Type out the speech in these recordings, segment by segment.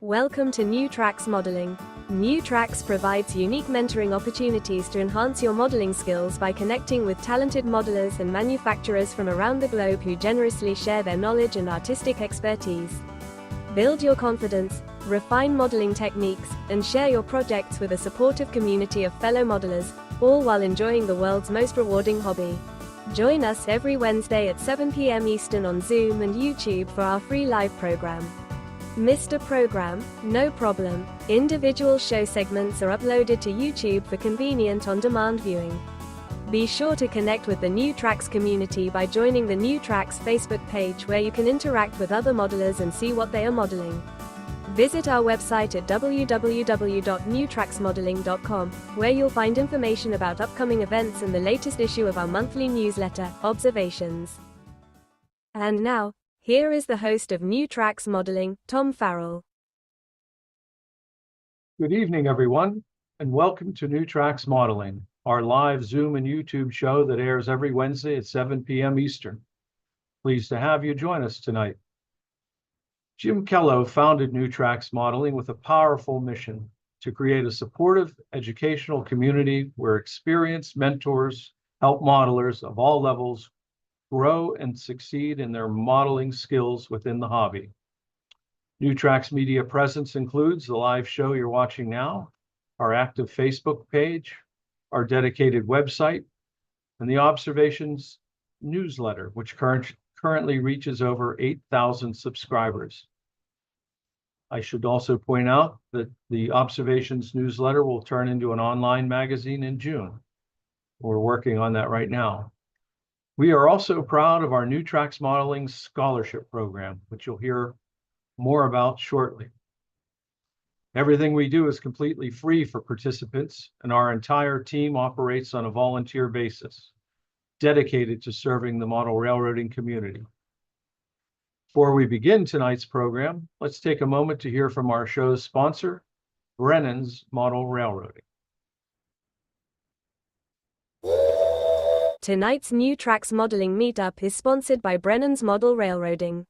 Welcome to New Tracks Modeling. New Tracks provides unique mentoring opportunities to enhance your modeling skills by connecting with talented modelers and manufacturers from around the globe who generously share their knowledge and artistic expertise. Build your confidence, refine modeling techniques, and share your projects with a supportive community of fellow modelers, all while enjoying the world's most rewarding hobby. Join us every Wednesday at 7 p.m. Eastern on Zoom and YouTube for our free live program. Missed a program? No problem. Individual show segments are uploaded to YouTube for convenient on-demand viewing. Be sure to connect with the New Tracks community by joining the New Tracks Facebook page, where you can interact with other modelers and see what they are modeling. Visit our website at www.newtracksmodeling.com, where you'll find information about upcoming events and the latest issue of our monthly newsletter, Observations. And now, here is the host of New Tracks Modeling, Tom Farrell. Good evening, everyone, and welcome to New Tracks Modeling, our live Zoom and YouTube show that airs every Wednesday at 7 p.m. Eastern. Pleased to have you join us tonight. Jim Kello founded New Tracks Modeling with a powerful mission to create a supportive educational community where experienced mentors help modelers of all levels grow and succeed in their modeling skills within the hobby. New Tracks media presence includes the live show you're watching now, our active Facebook page, our dedicated website, and the Observations newsletter, which currently reaches over 8,000 subscribers. I should also point out that the Observations newsletter will turn into an online magazine in June. We're working on that right now. We are also proud of our New Tracks Modeling Scholarship Program, which you'll hear more about shortly. Everything we do is completely free for participants, and our entire team operates on a volunteer basis, dedicated to serving the model railroading community. Before we begin tonight's program, let's take a moment to hear from our show's sponsor, Brennen's Model Railroading. Tonight's New Tracks Modeling Meetup is sponsored by Brennen's Model Railroading.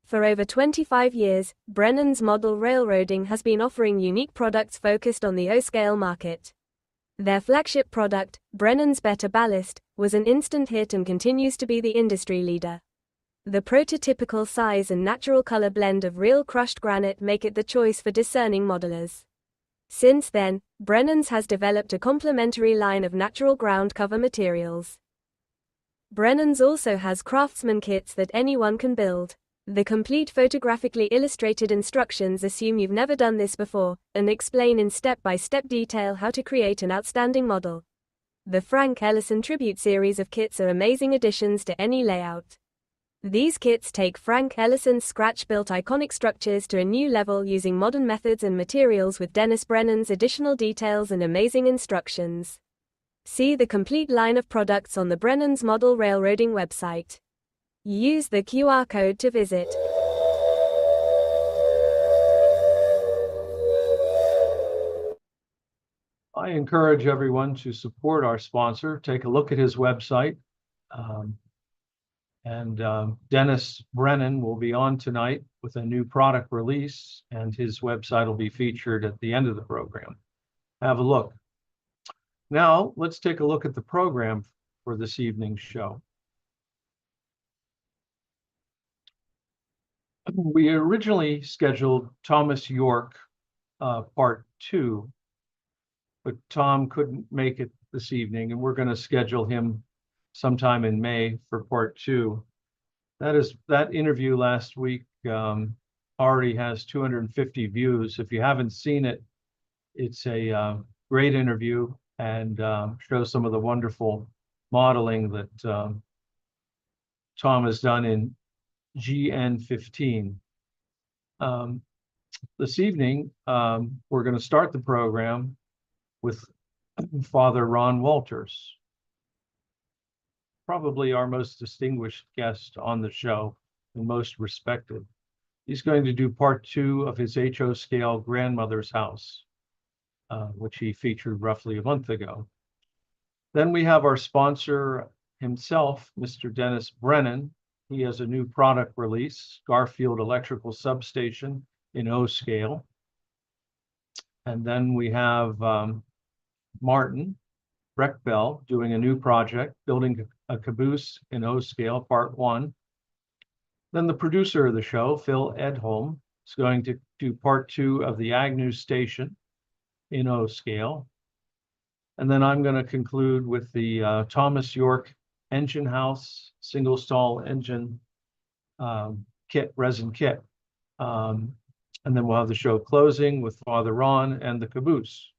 For over 25 years, Brennen's Model Railroading has been offering unique products focused on the O-scale market. Their flagship product, Brennen's Better Ballast, was an instant hit and continues to be the industry leader. The prototypical size and natural color blend of real crushed granite make it the choice for discerning modelers. Since then, Brennen's has developed a complementary line of natural ground cover materials. Brennen's also has craftsman kits that anyone can build. The complete photographically illustrated instructions assume you've never done this before, and explain in step-by-step detail how to create an outstanding model. The Frank Ellison Tribute series of kits are amazing additions to any layout. These kits take Frank Ellison's scratch-built iconic structures to a new level using modern methods and materials with Dennis Brennen's additional details and amazing instructions. See the complete line of products on the Brennen's Model Railroading website. Use the QR code to visit. I encourage everyone to support our sponsor. Take a look at his website. Dennis Brennen will be on tonight with a new product release, and his website will be featured at the end of the program. Have a look. Now, let's take a look at the program for this evening's show. We originally scheduled Thomas Yorke, part 2, but Tom couldn't make it this evening, and we're going to schedule him sometime in May for part 2. That interview last week already has 250 views. If you haven't seen it, it's a great interview and shows some of the wonderful modeling that Tom has done in GN15. This evening, we're going to start the program with Father Ron Walters, probably our most distinguished guest on the show and most respected. He's going to do part 2 of his HO scale grandmother's house, which he featured roughly a month ago. Then we have our sponsor himself, Mr. Dennis Brennen. He has a new product release, Garfield electrical substation in O scale. And then we have Martin Brechbiel doing a new project, building a caboose in O scale, part 1. Then the producer of the show, Phil Edholm, is going to do part 2 of the Agnew station in O scale. And then I'm going to conclude with the Thomas Yorke engine house, single stall engine kit, resin kit. And then we'll have the show closing with Father Ron and the caboose.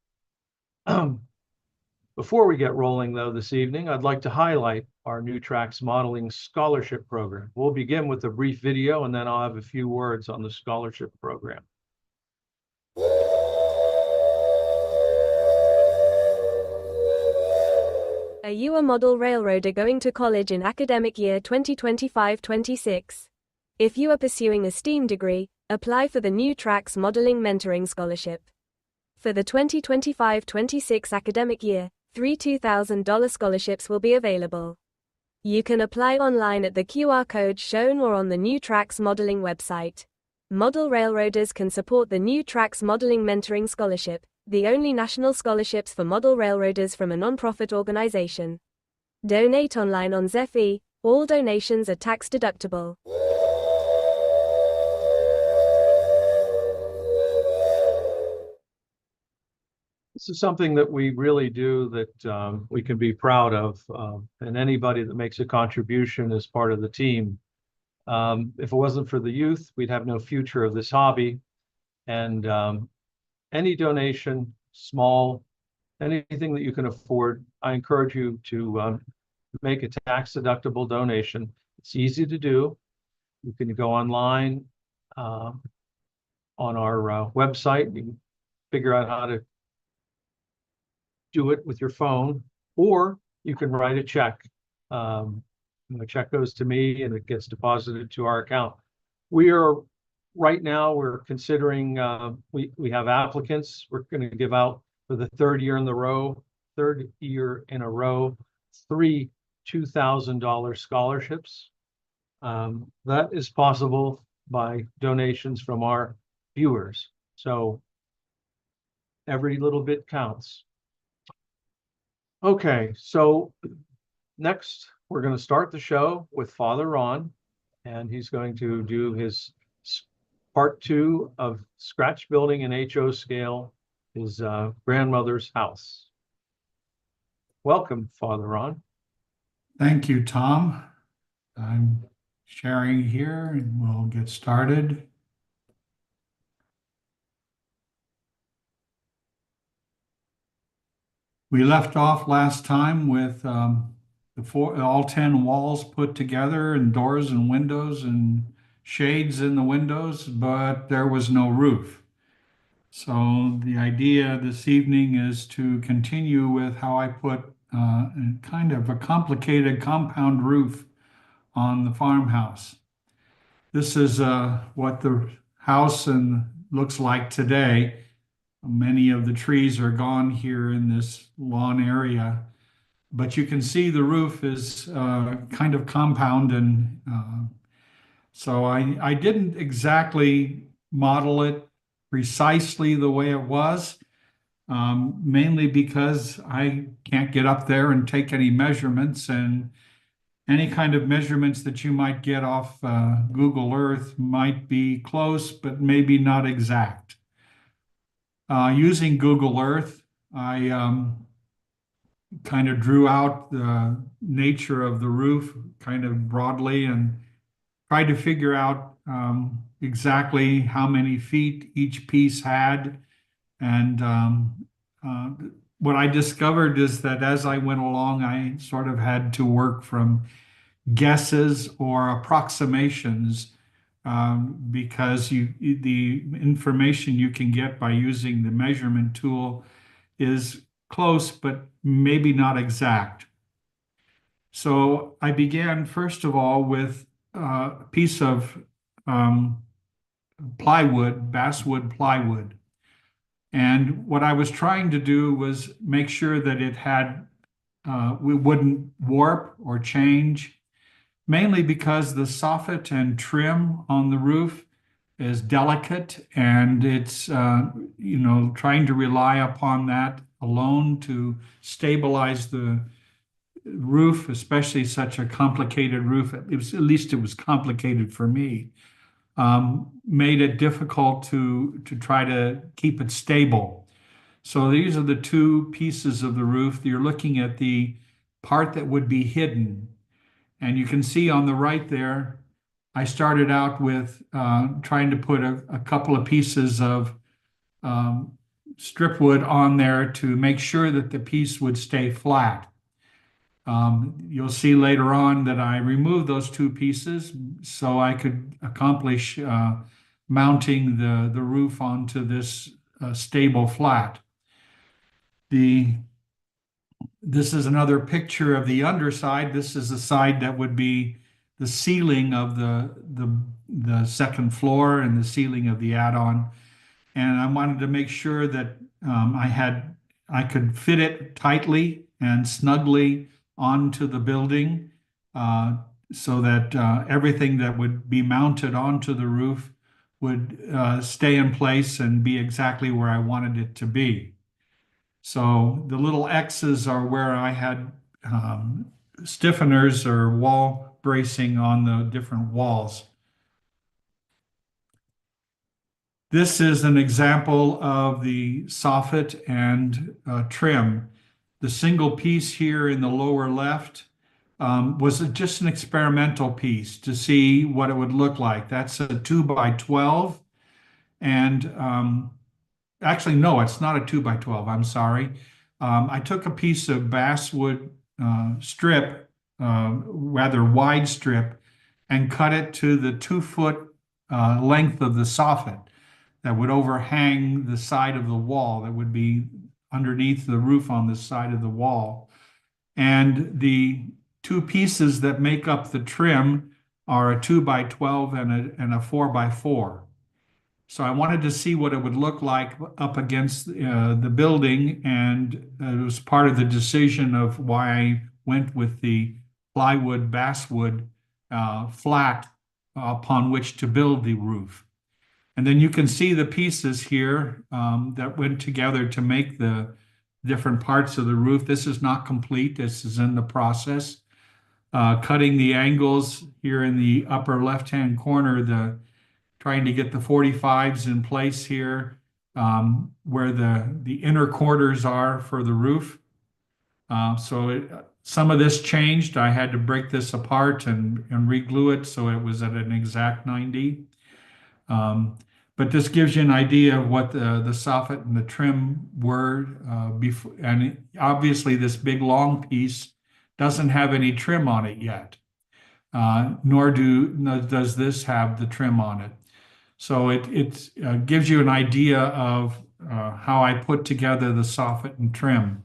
Before we get rolling, though, this evening, I'd like to highlight our New Tracks Modeling Scholarship Program. We'll begin with a brief video, and then I'll have a few words on the scholarship program. Are you a model railroader going to college in academic year 2025-26? If you are pursuing a STEAM degree, apply for the New Tracks Modeling Mentoring Scholarship. For the 2025-26 academic year, 3 $2,000 scholarships will be available. You can apply online at the QR code shown or on the New Tracks Modeling website. Model railroaders can support the New Tracks Modeling Mentoring Scholarship, the only national scholarships for model railroaders from a nonprofit organization. Donate online on Zephy. All donations are tax deductible. This is something that we really do that we can be proud of, and anybody that makes a contribution as part of the team. If it wasn't for the youth, we'd have no future of this hobby. And any donation, small, anything that you can afford, I encourage you to make a tax-deductible donation. It's easy to do. You can go online on our website. You can figure out how to do it with your phone, or you can write a check. The check goes to me and it gets deposited to our account. Right now, we're considering, we have applicants. We're going to give out for the third year in a row, 3 $2,000 scholarships. That is possible by donations from our viewers. So every little bit counts. Okay, so next we're going to start the show with Father Ron, and he's going to do his part 2 of scratch building in HO scale, his grandmother's house. Welcome, Father Ron. Thank you, Tom. I'm sharing here and we'll get started. We left off last time with all 10 walls put together and doors and windows and shades in the windows, but there was no roof. So the idea this evening is to continue with how I put kind of a complicated compound roof on the farmhouse. This is what the house looks like today. Many of the trees are gone here in this lawn area, but you can see the roof is kind of compound, and so I didn't exactly model it precisely the way it was, mainly because I can't get up there and take any measurements, and any kind of measurements that you might get off Google Earth might be close, but maybe not exact. Using Google Earth, I kind of drew out the nature of the roof kind of broadly and tried to figure out exactly how many feet each piece had. And what I discovered is that as I went along, I sort of had to work from guesses or approximations, because the information you can get by using the measurement tool is close, but maybe not exact. So I began, first of all, with a piece of plywood, basswood plywood. And what I was trying to do was make sure that it wouldn't warp or change, mainly because the soffit and trim on the roof is delicate, and it's trying to rely upon that alone to stabilize the roof, especially such a complicated roof. At least it was complicated for me. Made it difficult to try to keep it stable. So these are the two pieces of the roof. You're looking at the part that would be hidden. And you can see on the right there, I started out with trying to put a couple of pieces of strip wood on there to make sure that the piece would stay flat. You'll see later on that I removed those two pieces so I could accomplish mounting the roof onto this stable flat. This is another picture of the underside. This is the side that would be the ceiling of the second floor and the ceiling of the add-on. And I wanted to make sure that I could fit it tightly and snugly onto the building so that everything that would be mounted onto the roof would stay in place and be exactly where I wanted it to be. So the little X's are where I had stiffeners or wall bracing on the different walls. This is an example of the soffit and trim. The single piece here in the lower left was just an experimental piece to see what it would look like. That's a 2x12. And actually, no, it's not a 2x12. I'm sorry. I took a piece of basswood strip, rather wide strip, and cut it to the 2-foot length of the soffit that would overhang the side of the wall that would be underneath the roof on the side of the wall. And the two pieces that make up the trim are a 2x12 and a 4x4. So I wanted to see what it would look like up against the building, and it was part of the decision of why I went with the plywood basswood flat upon which to build the roof. And then you can see the pieces here that went together to make the different parts of the roof. This is not complete. This is in the process. Cutting the angles here in the upper left-hand corner, trying to get the 45s in place here where the inner quarters are for the roof. Some of this changed. I had to break this apart and re-glue it so it was at an exact 90. But this gives you an idea of what the soffit and the trim were before. And obviously this big long piece doesn't have any trim on it yet, nor does this have the trim on it. So it gives you an idea of how I put together the soffit and trim.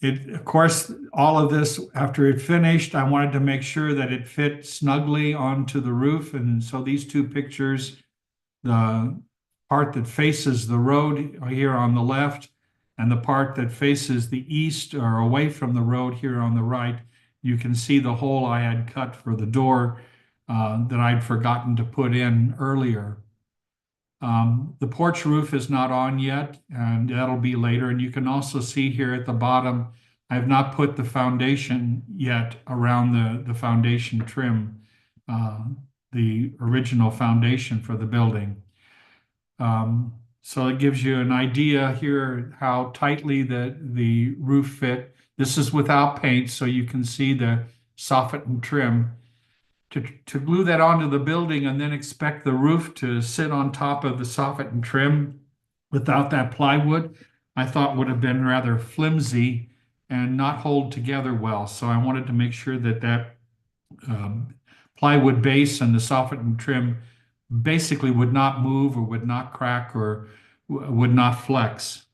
Of course, all of this, after it finished, I wanted to make sure that it fit snugly onto the roof. And so these two pictures, the part that faces the road here on the left and the part that faces the east or away from the road here on the right, you can see the hole I had cut for the door that I'd forgotten to put in earlier. The porch roof is not on yet, and that'll be later. And you can also see here at the bottom, I have not put the foundation yet around the foundation trim, the original foundation for the building. So it gives you an idea here how tightly the roof fit. This is without paint, so you can see the soffit and trim. To glue that onto the building and then expect the roof to sit on top of the soffit and trim without that plywood, I thought would have been rather flimsy and not hold together well. So I wanted to make sure that plywood base and the soffit and trim basically would not move or would not crack or would not flex.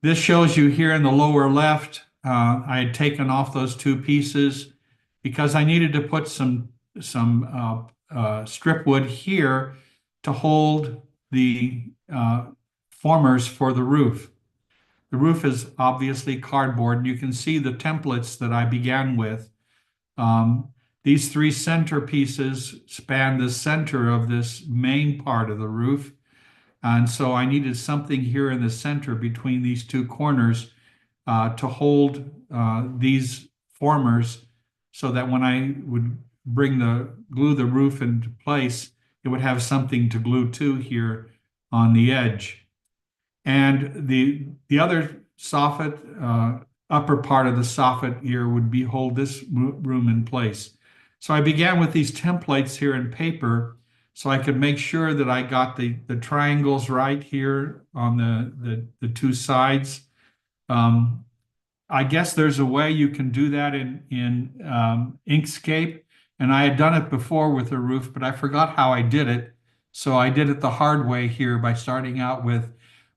This shows you here in the lower left, I had taken off those two pieces because I needed to put some strip wood here to hold the formers for the roof. The roof is obviously cardboard, and you can see the templates that I began with. These three center pieces span the center of this main part of the roof. And so I needed something here in the center between these two corners to hold these formers so that when I would glue the roof into place, it would have something to glue to here on the edge. And the other soffit, upper part of the soffit here would be hold this room in place. So I began with these templates here in paper so I could make sure that I got the triangles right here on the two sides. I guess there's a way you can do that in Inkscape, and I had done it before with a roof, but I forgot how I did it. So I did it the hard way here by starting out with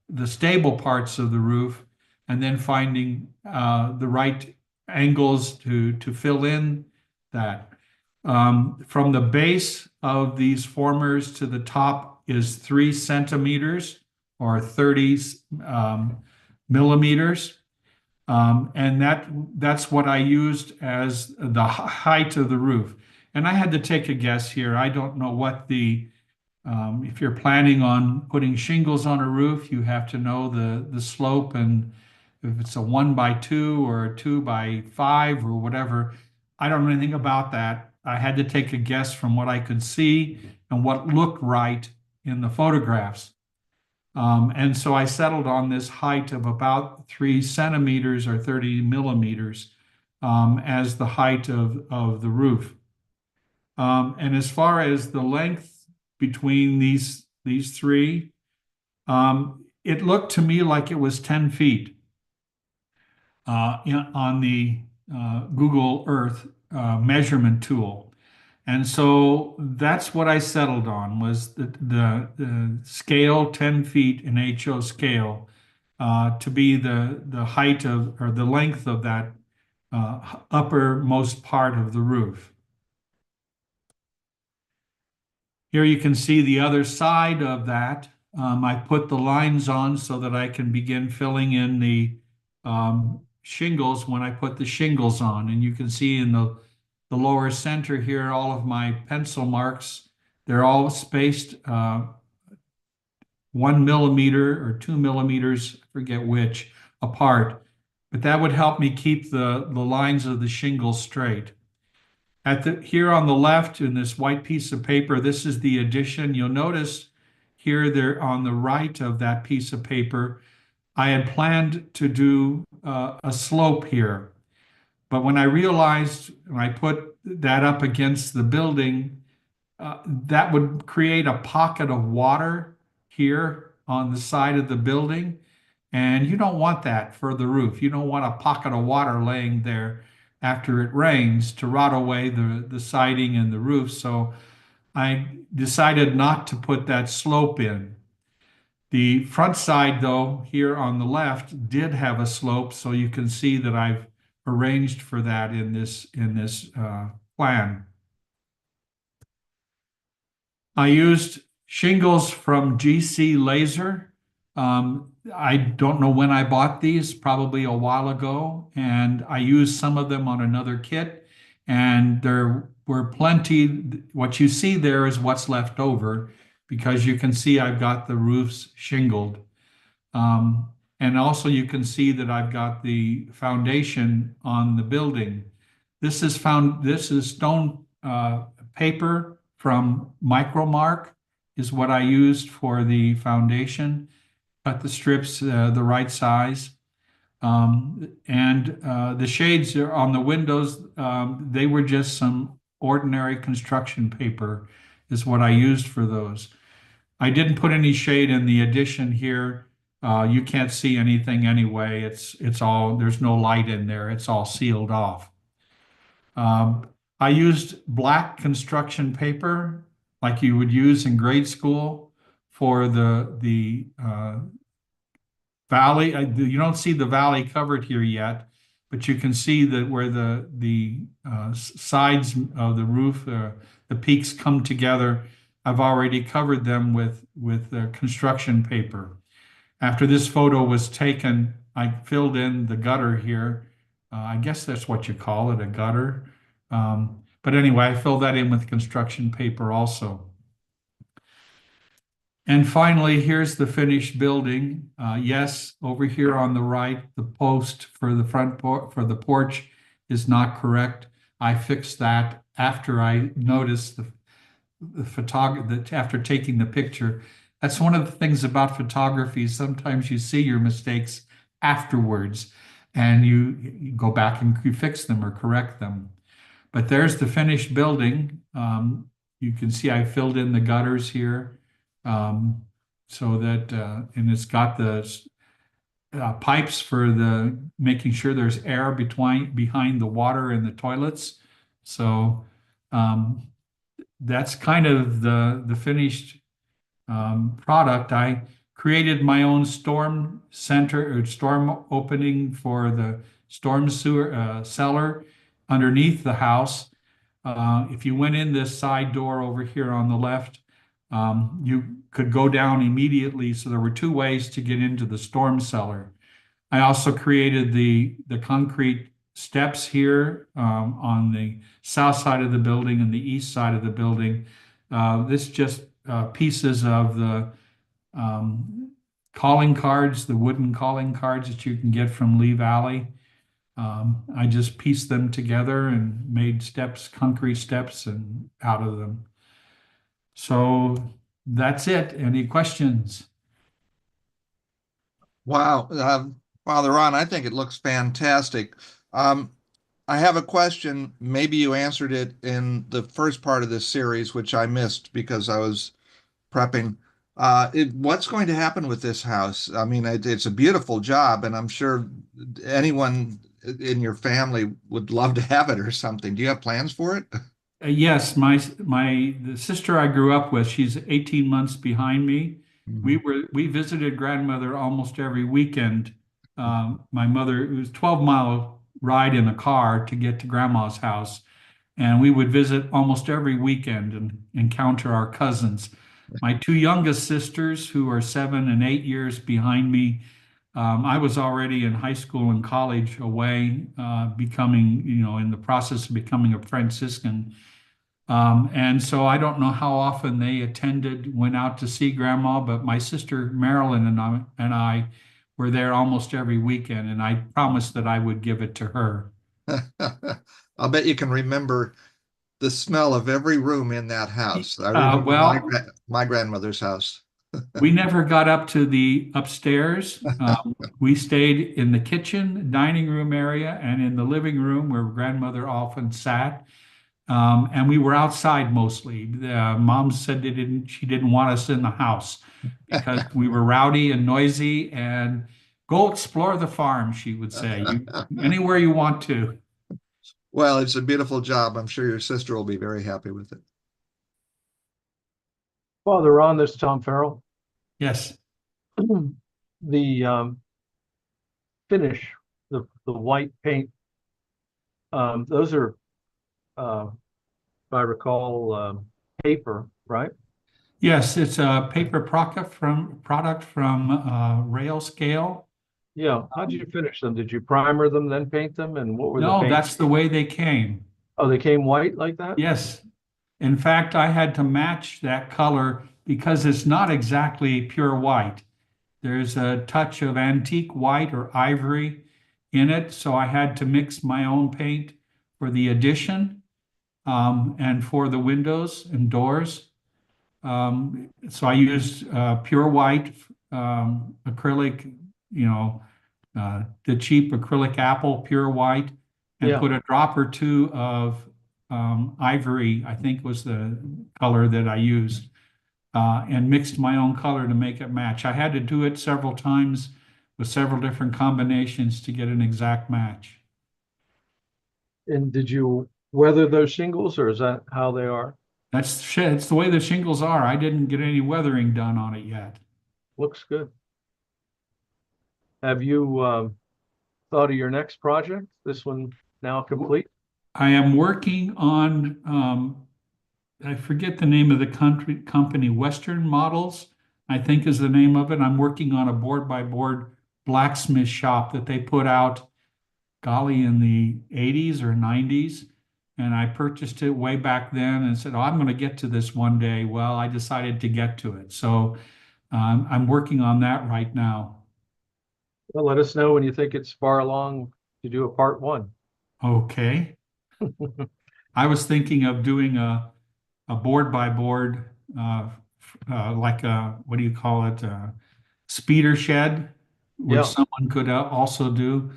the stable parts of the roof and then finding the right angles to fill in that. From the base of these formers to the top is 3 centimeters or 30 millimeters. And that's what I used as the height of the roof. And I had to take a guess here. I don't know what if you're planning on putting shingles on a roof, you have to know the slope, and if it's a 1x2 or a 2x5 or whatever. I don't know anything about that. I had to take a guess from what I could see and what looked right in the photographs. And so I settled on this height of about 3 centimeters or 30 millimeters as the height of the roof. And as far as the length between these three, it looked to me like it was 10 feet on the Google Earth measurement tool. And so that's what I settled on, was the scale 10 feet in HO scale to be the height of, or the length of that uppermost part of the roof. Here you can see the other side of that. I put the lines on so that I can begin filling in the shingles when I put the shingles on. And you can see in the lower center here, all of my pencil marks, they're all spaced 1 millimeter or 2 millimeters, I forget which, apart. But that would help me keep the lines of the shingles straight. Here on the left in this white piece of paper, this is the addition. You'll notice here there on the right of that piece of paper, I had planned to do a slope here. But when I realized, when I put that up against the building, that would create a pocket of water here on the side of the building. And you don't want that for the roof. You don't want a pocket of water laying there after it rains to rot away the siding and the roof. So I decided not to put that slope in. The front side, though, here on the left, did have a slope, so you can see that I've arranged for that in this plan. I used shingles from GC Laser. I don't know when I bought these, probably a while ago, and I used some of them on another kit, and there were plenty. What you see there is what's left over, because you can see I've got the roofs shingled. And also you can see that I've got the foundation on the building. This is stone paper from Micromark is what I used for the foundation. Cut the strips the right size. The shades on the windows, they were just some ordinary construction paper is what I used for those. I didn't put any shade in the addition here. You can't see anything anyway. It's all, there's no light in there. It's all sealed off. I used black construction paper like you would use in grade school for the valley. You don't see the valley covered here yet, but you can see that where the sides of the roof, the peaks come together. I've already covered them with construction paper. After this photo was taken, I filled in the gutter here. I guess that's what you call it, a gutter. But anyway, I filled that in with construction paper also. And finally, here's the finished building. Yes, over here on the right, the post for the for the porch is not correct. I fixed that after I noticed the photography after taking the picture. That's one of the things about photography. Sometimes you see your mistakes afterwards, and you go back and you fix them or correct them. But there's the finished building. You can see I filled in the gutters here, so that and it's got the pipes for the making sure there's air between behind the water and the toilets. So that's kind of the finished product. I created my own storm center or storm opening for the storm sewer cellar underneath the house. If you went in this side door over here on the left, you could go down immediately. So there were two ways to get into the storm cellar. I also created the concrete steps here on the south side of the building and the east side of the building. This just pieces of the calling cards, the wooden calling cards that you can get from Lee Valley. I just pieced them together and made steps, concrete steps, and out of them. So that's it. Any questions? Wow. Father Ron, I think it looks fantastic. Um, I have a question. Maybe you answered it in the first part of this series, which I missed because I was prepping. What's going to happen with this house? I mean, it's a beautiful job, and I'm sure anyone in your family would love to have it or something. Do you have plans for it? Yes, the sister I grew up with, she's 18 months behind me. Mhm. We visited grandmother almost every weekend. My mother, it was 12-mile ride in a car to get to grandma's house. And we would visit almost every weekend and encounter our cousins. My two youngest sisters, who are 7 and 8 years behind me, I was already in high school and college away, becoming, in the process of becoming a Franciscan. And so I don't know how often they went out to see grandma, but my sister Marilyn and I were there almost every weekend, and I promised that I would give it to her. I'll bet you can remember the smell of every room in that house. I Uh, remember well, my grandmother's house. we never got up to the upstairs. We stayed in the kitchen, dining room area, and in the living room where grandmother often sat. And we were outside mostly. Mom said she didn't want us in the house because we were rowdy and noisy. And go explore the farm, she would say. Anywhere you want to. Well, it's a beautiful job. I'm sure your sister will be very happy with it. Father Ron, this is Tom Farrell. Yes. The finish, the white paint, those are, if I recall, paper, right? Yes, it's a paper product from Rail Scale. Yeah. How'd you finish them? Did you primer them, then paint them? And what were the No, paint? that's the way they came. Oh, they came white like that? Yes. In fact, I had to match that color because it's not exactly pure white. There's a touch of antique white or ivory in it, so I had to mix my own paint for the addition and for the windows and doors. So I used pure white acrylic, the cheap acrylic apple, pure white, and Yeah. put a drop or two of ivory, I think was the color that I used, and mixed my own color to make it match. I had to do it several times with several different combinations to get an exact match. And did you weather those shingles, or is that how they are? It's the way the shingles are. I didn't get any weathering done on it yet. Looks good. Have you thought of your next project? This one now complete? I am working on, I forget the name of the company, Western Models, I think is the name of it. I'm working on a board by board blacksmith shop that they put out, golly, in the 80s or 90s. And I purchased it way back then and said, oh, I'm going to get to this one day. Well, I decided to get to it. So I'm working on that right now. Well, let us know when you think it's far along to do a part one. Okay. I was thinking of doing a board by board, like a, what do you call it? Speeder shed, which Yeah. someone could also do.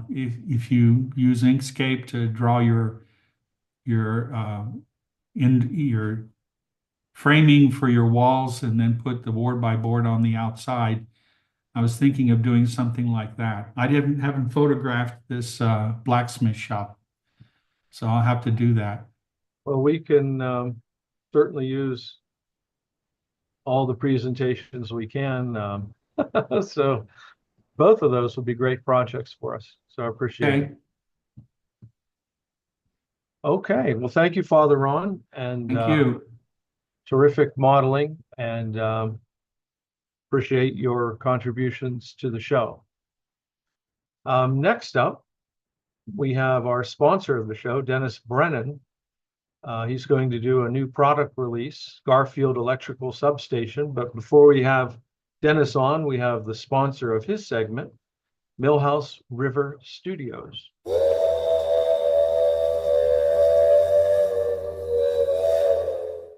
If you use Inkscape to draw your framing for your walls and then put the board by board on the outside. I was thinking of doing something like that. I haven't photographed this blacksmith shop, so I'll have to do that. Well, we can certainly use all the presentations we can. So both of those would be great projects for us. So I appreciate it. Okay, Okay. Well, thank you, Father Ron, and thank you. terrific modeling, and appreciate your contributions to the show. Next up, we have our sponsor of the show, Dennis Brennen. He's going to do a new product release, Garfield Electrical Substation. But before we have Dennis on, we have the sponsor of his segment, Millhouse River Studios.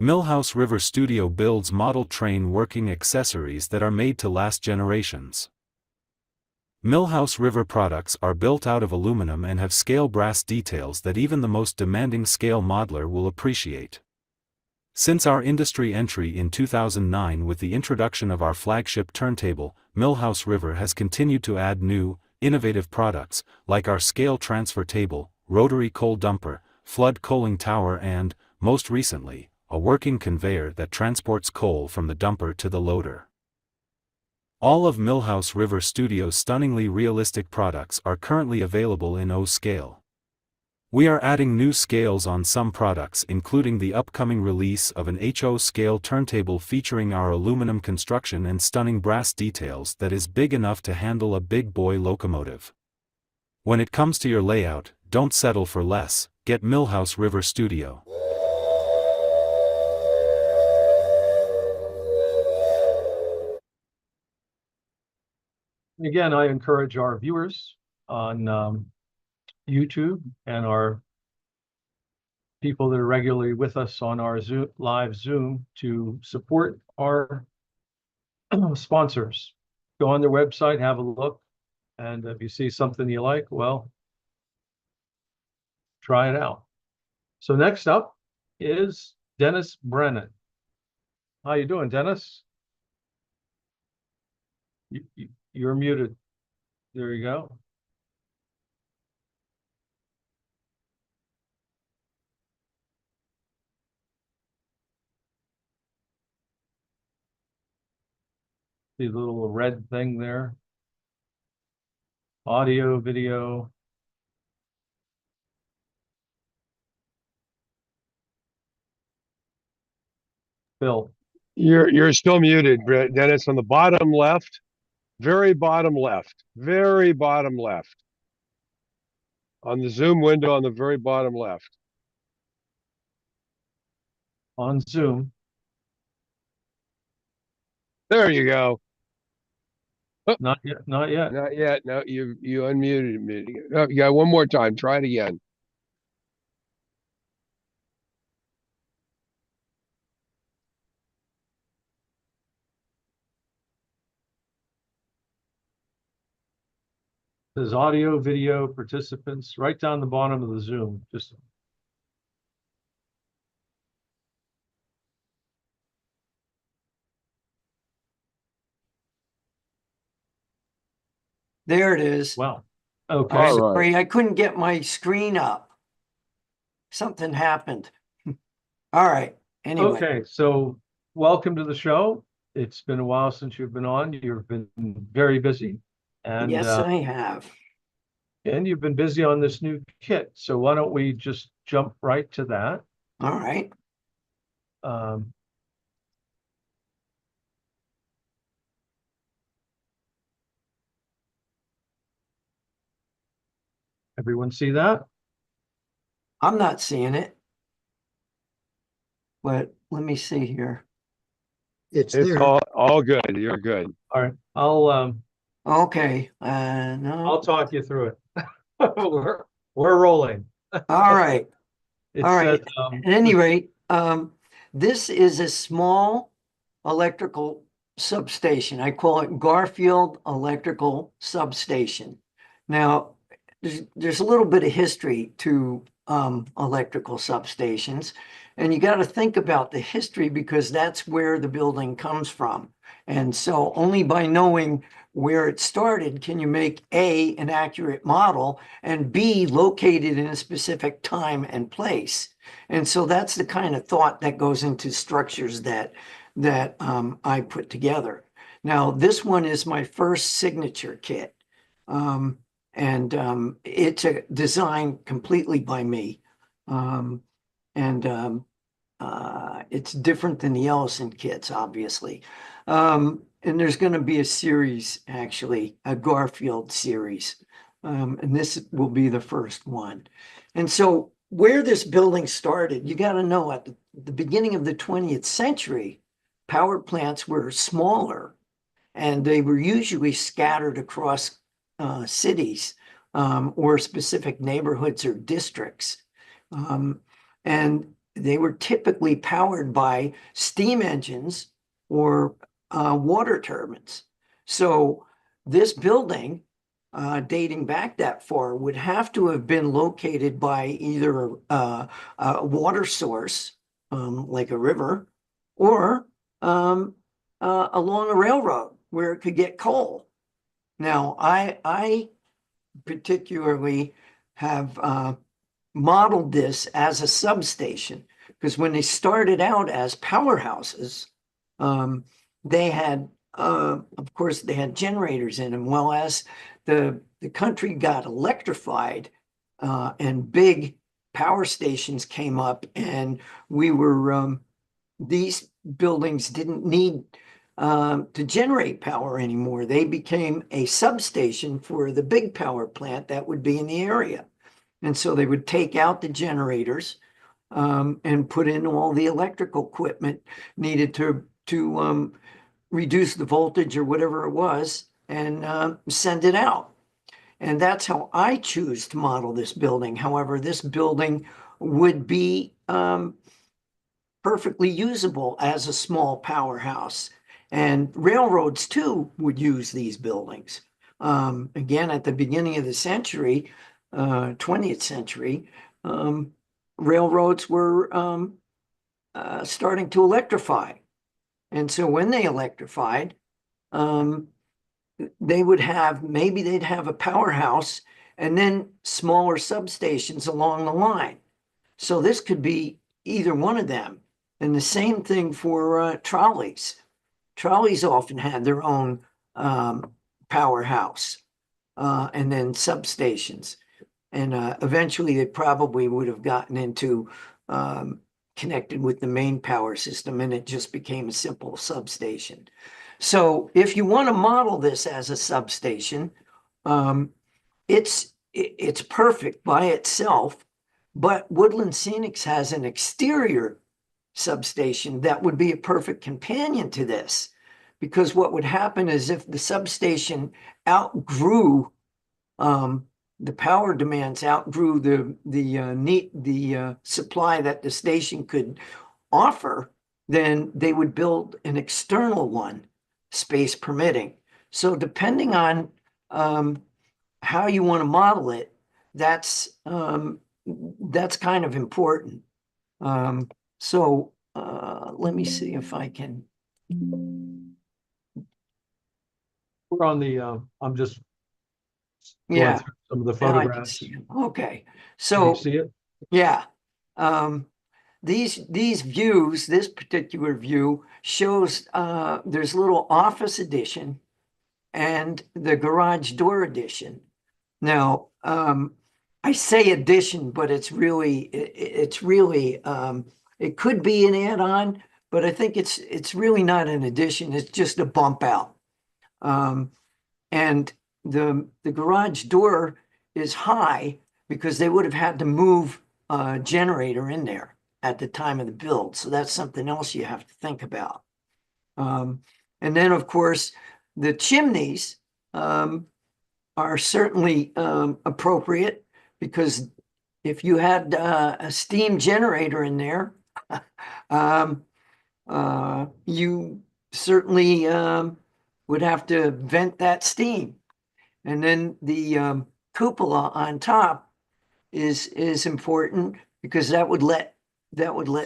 Millhouse River Studio builds model train working accessories that are made to last generations. Millhouse River products are built out of aluminum and have scale brass details that even the most demanding scale modeler will appreciate. Since our industry entry in 2009 with the introduction of our flagship turntable, Millhouse River has continued to add new, innovative products, like our scale transfer table, rotary coal dumper, flood coaling tower and, most recently, a working conveyor that transports coal from the dumper to the loader. All of Millhouse River Studio's stunningly realistic products are currently available in O scale. We are adding new scales on some products, including the upcoming release of an HO scale turntable featuring our aluminum construction and stunning brass details that is big enough to handle a big boy locomotive. When it comes to your layout, don't settle for less, get Millhouse River Studio. Again, I encourage our viewers on YouTube and our people that are regularly with us on our live Zoom to support our sponsors. Go on their website, have a look, and if you see something you like, well, try it out. So next up is Dennis Brennen. How you doing, Dennis? You're muted. There you go. See the little red thing there. Audio, video. Bill. You're still muted, Dennis, on the bottom left, very bottom left, very bottom left. On the Zoom window on the very bottom left. On Zoom. There you go. Oh, not yet, not yet. Not yet. No, you unmuted me. Oh, you got one more time. Try it again. There's audio, video, participants, right down the bottom of the Zoom. Just There it is. well. Okay. All right. Sorry, I couldn't get my screen up. Something happened. All right. Anyway, Okay, so welcome to the show. It's been a while since you've been on. You've been very busy. And yes, I have. and you've been busy on this new kit. So why don't we just jump right to that? All right. Everyone see that? I'm not seeing it. But let me see here. It's It's there. all good. You're good. All right, Okay, no. I'll talk you through it. We're rolling. All right. It All says, right. At any rate, this is a small electrical substation. I call it Garfield Electrical Substation. Now, there's a little bit of history to electrical substations, and you got to think about the history because that's where the building comes from. And so only by knowing where it started can you make A, an accurate model, and B, located in a specific time and place. And so that's the kind of thought that goes into structures that I put together. Now, this one is my first signature kit. It's a design completely by me. It's different than the Ellison kits, obviously. And there's going to be a series, actually, a Garfield series. And this will be the first one. And so where this building started, you got to know at the beginning of the 20th century, power plants were smaller and they were usually scattered across cities or specific neighborhoods or districts. And they were typically powered by steam engines or water turbines. So this building, dating back that far, would have to have been located by either a water source, like a river, or along a railroad where it could get coal. Now, I particularly have modeled this as a substation because when they started out as powerhouses, they had, of course, they had generators in them. Well, as the country got electrified and big power stations came up, and we were these buildings didn't need to generate power anymore. They became a substation for the big power plant that would be in the area. And so they would take out the generators and put in all the electrical equipment needed to reduce the voltage or whatever it was and send it out. And that's how I choose to model this building. However, this building would be perfectly usable as a small powerhouse. And railroads too would use these buildings. Again, at the beginning of the century, 20th century, railroads were starting to electrify. And so when they electrified, they would have, maybe they'd have a powerhouse and then smaller substations along the line. So this could be either one of them. And the same thing for trolleys. Trolleys often had their own powerhouse and then substations. And eventually they probably would have gotten into connected with the main power system, and it just became a simple substation. So if you want to model this as a substation, it's perfect by itself, but Woodland Scenics has an exterior substation that would be a perfect companion to this, because what would happen is if the substation outgrew the power demands, outgrew the supply that the station could offer, then they would build an external one, space permitting. So depending on how you want to model it, that's kind of important. Let me see if I can. we're on the, I'm just going Yeah, through some of the now I can photographs. see 'em. Okay, Can so you see it? yeah, these views, this particular view shows there's a little office edition and the garage door edition. Now, I say addition, but it's really it could be an add-on, but I think it's really not an addition. It's just a bump out. And the garage door is high because they would have had to move generator in there at the time of the build. So that's something else you have to think about. And then, of course, the chimneys are certainly appropriate, because if you had a steam generator in there, you certainly would have to vent that steam. And then the cupola on top is important, because that would let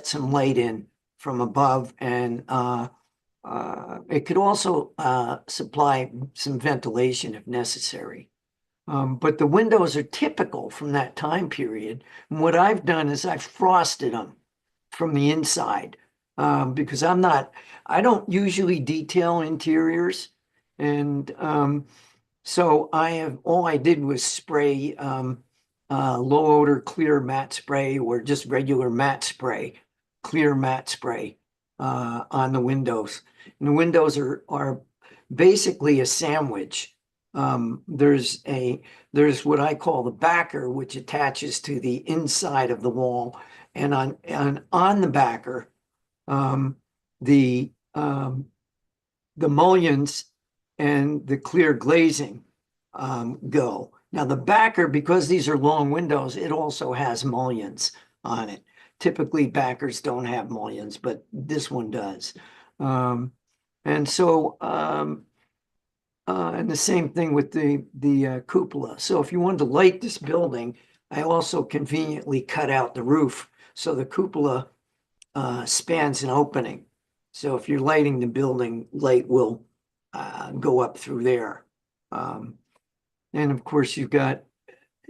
some light in from above, and it could also supply some ventilation if necessary. But the windows are typical from that time period. And what I've done is I've frosted them from the inside, because I don't usually detail interiors. And so all I did was spray low odor clear matte spray, or just regular matte spray, clear matte spray on the windows. And the windows are basically a sandwich. There's what I call the backer, which attaches to the inside of the wall, and on the backer, the mullions and the clear glazing go. Now the backer, because these are long windows, it also has mullions on it. Typically backers don't have mullions, but this one does. And so, and the same thing with the cupola. So if you wanted to light this building, I also conveniently cut out the roof, so the cupola spans an opening. So if you're lighting the building, light will go up through there. And of course you've got,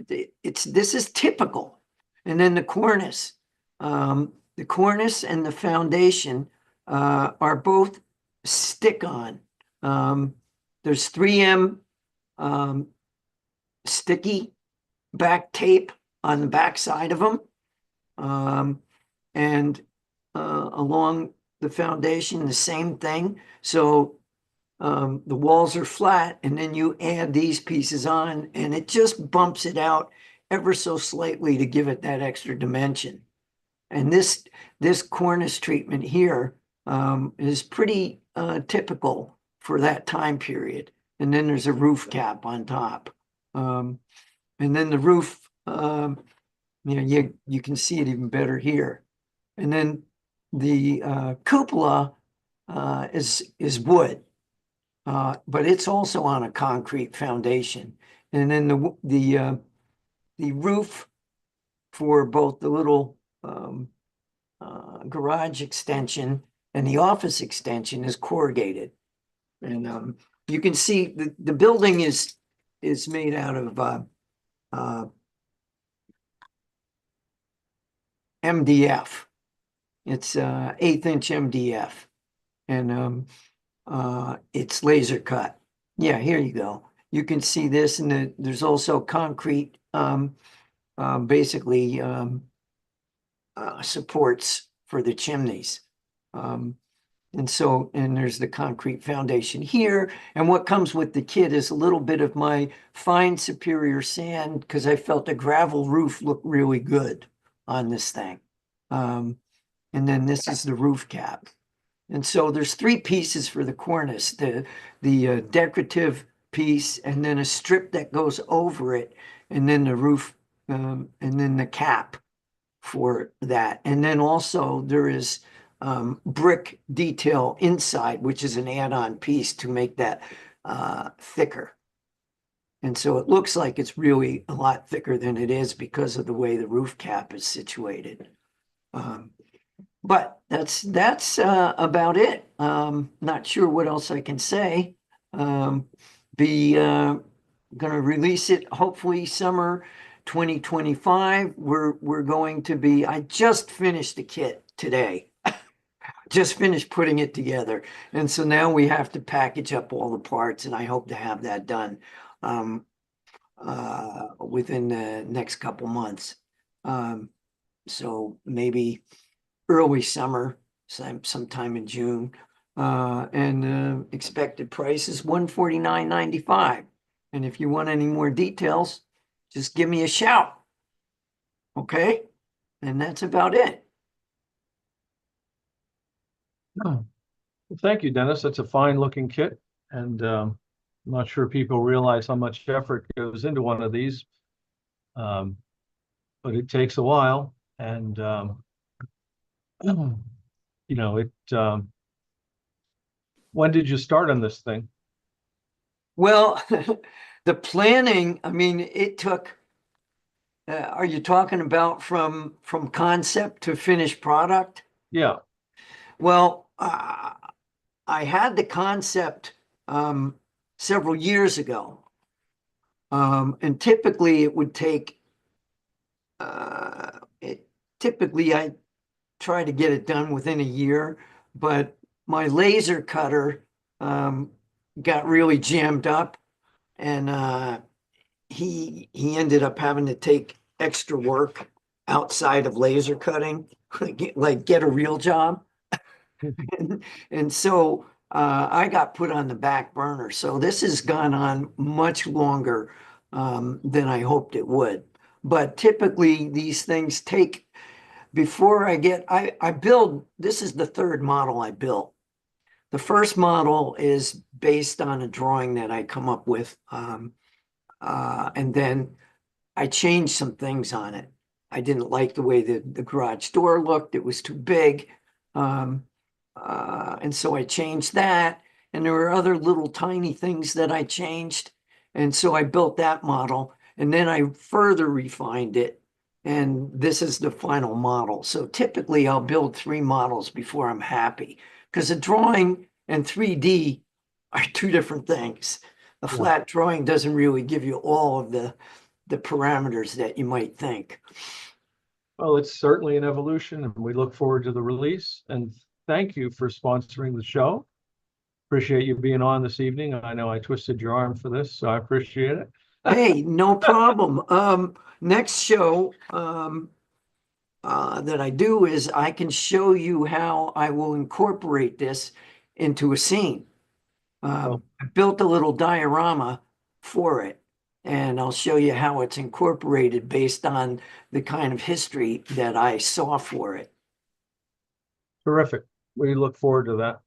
this is typical. And then the cornice and the foundation are both stick-on. There's 3M sticky back tape on the back side of them. And along the foundation, the same thing. So the walls are flat, and then you add these pieces on, and it just bumps it out ever so slightly to give it that extra dimension. And this cornice treatment here is pretty typical for that time period. And then there's a roof cap on top. And then the roof, you can see it even better here. And then the cupola is wood, but it's also on a concrete foundation. And then the roof for both the little garage extension and the office extension is corrugated. And you can see the building is made out of MDF. It's 1/8 inch MDF, and it's laser cut. Yeah, here you go. You can see this, and there's also concrete, basically supports for the chimneys. And there's the concrete foundation here. And what comes with the kit is a little bit of my fine superior sand, because I felt the gravel roof looked really good on this thing. And then this is the roof cap. And so there's 3 pieces for the cornice, the decorative piece, and then a strip that goes over it, and then the roof, and then the cap for that. And then also there is brick detail inside, which is an add-on piece to make that thicker. And so it looks like it's really a lot thicker than it is because of the way the roof cap is situated. But that's about it. Not sure what else I can say. Gonna release it hopefully summer 2025. We're going to be, I just finished the kit today. Just finished putting it together. And so now we have to package up all the parts, and I hope to have that done within the next couple months. So maybe early summer, sometime in June. And expected price is $149.95. And if you want any more details, just give me a shout. Okay? And that's about it. Well, thank you, Dennis. That's a fine looking kit. And I'm not sure people realize how much effort goes into one of these. But it takes a while. And, you know, when did you start on this thing? Well, the planning, I mean, it took, are you talking about from concept to finished product? Yeah. Well, I had the concept several years ago. And typically it would take, typically I try to get it done within a year, but my laser cutter got really jammed up, and he ended up having to take extra work outside of laser cutting, like get a real job. And so I got put on the back burner. So this has gone on much longer than I hoped it would. But typically these things take, before I build, this is the third model I built. The first model is based on a drawing that I come up with. And then I changed some things on it. I didn't like the way the garage door looked. It was too big. And so I changed that. And there were other little tiny things that I changed. And so I built that model. And then I further refined it. And this is the final model. So typically I'll build 3 models before I'm happy. Because a drawing and 3D are 2 different things. A flat drawing doesn't really give you all of the parameters that you might think. Well, it's certainly an evolution, and we look forward to the release. And thank you for sponsoring the show. Appreciate you being on this evening. I know I twisted your arm for this, so I appreciate it. Hey, no problem. Next show that I do is I can show you how I will incorporate this into a scene. I built a little diorama for it, and I'll show you how it's incorporated based on the kind of history that I saw for it. Terrific. We look forward to that.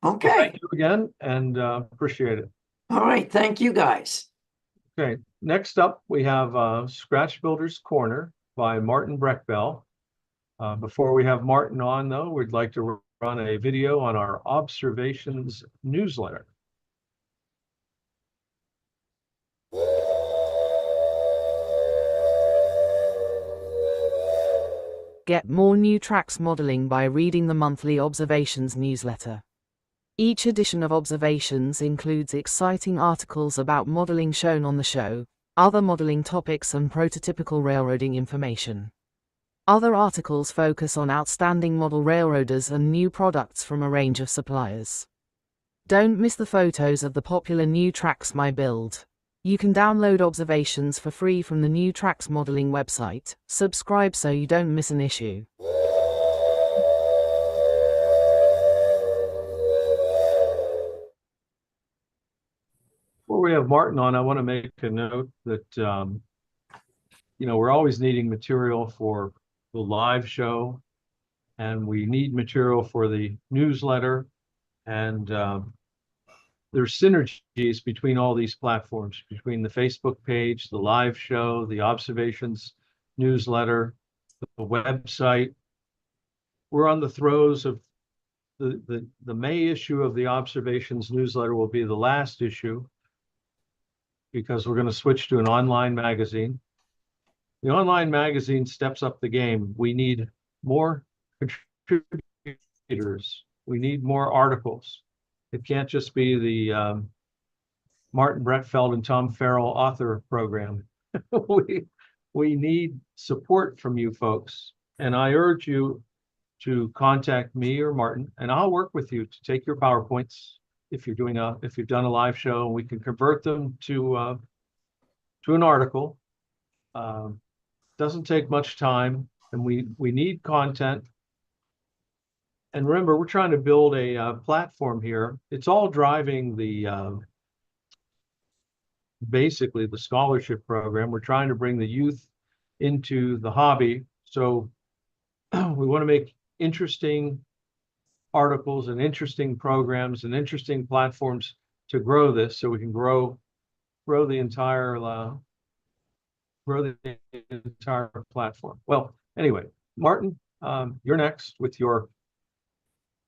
Okay. Well, thank you again, and appreciate it. All right. Thank you, guys. Okay. Next up, we have Scratch Builder's Corner by Martin Brechbiel. Before we have Martin on, though, we'd like to run a video on our Observations newsletter. Get more new tracks modeling by reading the monthly Observations newsletter. Each edition of Observations includes exciting articles about modeling shown on the show, other modeling topics and prototypical railroading information. Other articles focus on outstanding model railroaders and new products from a range of suppliers. Don't miss the photos of the popular new tracks my build. You can download Observations for free from the New Tracks Modeling website. Subscribe so you don't miss an issue. Before we have Martin on, I want to make a note that, we're always needing material for the live show, and we need material for the newsletter, and there's synergies between all these platforms, between the Facebook page, the live show, the Observations newsletter, the website. We're on the throes of the May issue of the Observations newsletter will be the last issue, because we're going to switch to an online magazine. The online magazine steps up the game. We need more contributors. We need more articles. It can't just be the Martin Brettfeld and Tom Farrell author program. we need support from you folks. And I urge you to contact me or Martin, and I'll work with you to take your PowerPoints if you've done a live show, and we can convert them to an article. Doesn't take much time, and we need content. And remember, we're trying to build a platform here. It's all driving the basically the scholarship program. We're trying to bring the youth into the hobby. So we want to make interesting articles and interesting programs and interesting platforms to grow this, so we can grow the entire platform. Well, anyway, Martin, you're next with your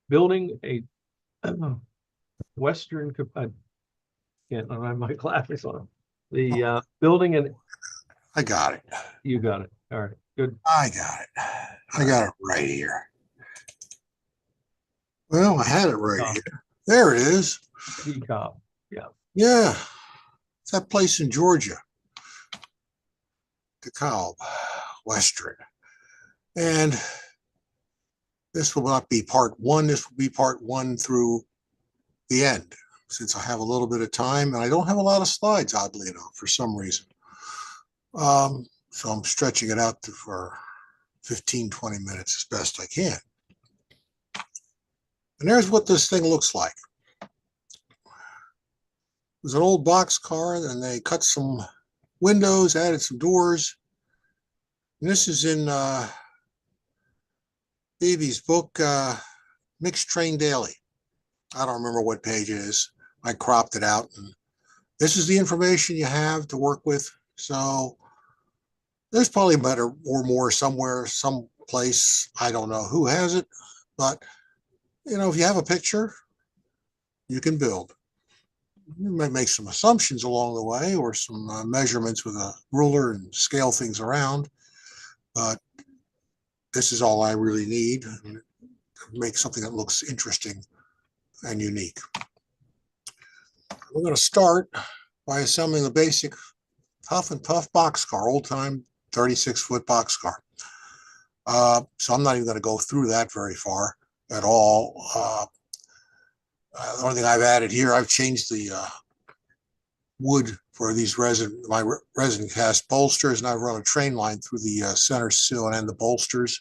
building a Western. I can't have my glasses on. The building and I got it. you got it. All right, good. I got it. I got it right here. Well, I had it right here. There it is. Peacock. Yeah. Yeah. It's that place in Georgia. DeKalb, Western. And this will not be part one. This will be part one through the end, since I have a little bit of time and I don't have a lot of slides, oddly enough, for some reason. So I'm stretching it out for 15, 20 minutes as best I can. And there's what this thing looks like. It was an old box car, and they cut some windows, added some doors. And this is in Davy's book, Mixed Train Daily. I don't remember what page it is. I cropped it out. And this is the information you have to work with. So there's probably better or more somewhere, someplace. I don't know who has it, but you know, if you have a picture, you can build. You might make some assumptions along the way, or some measurements with a ruler and scale things around. But this is all I really need to make something that looks interesting and unique. We're going to start by assembling the basic Huff and Puff boxcar, old time 36-foot boxcar. So I'm not even going to go through that very far at all. The only thing I've added here, I've changed the wood for these my resin cast bolsters, and I've run a train line through the center sill and the bolsters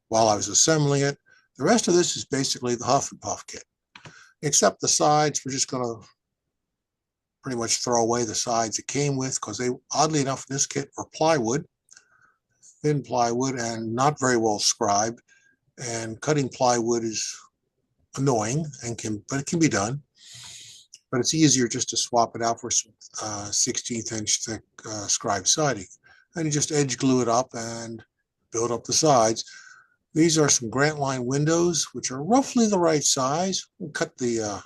while I was assembling it. The rest of this is basically the Huff and Puff kit, except the sides. We're just going to pretty much throw away the sides it came with, because they, oddly enough, in this kit were plywood, thin plywood, and not very well scribed. And cutting plywood is annoying, but it can be done. But it's easier just to swap it out for some 16th inch thick scribe siding, and you just edge glue it up and build up the sides. These are some Grant line windows, which are roughly the right size. We'll cut the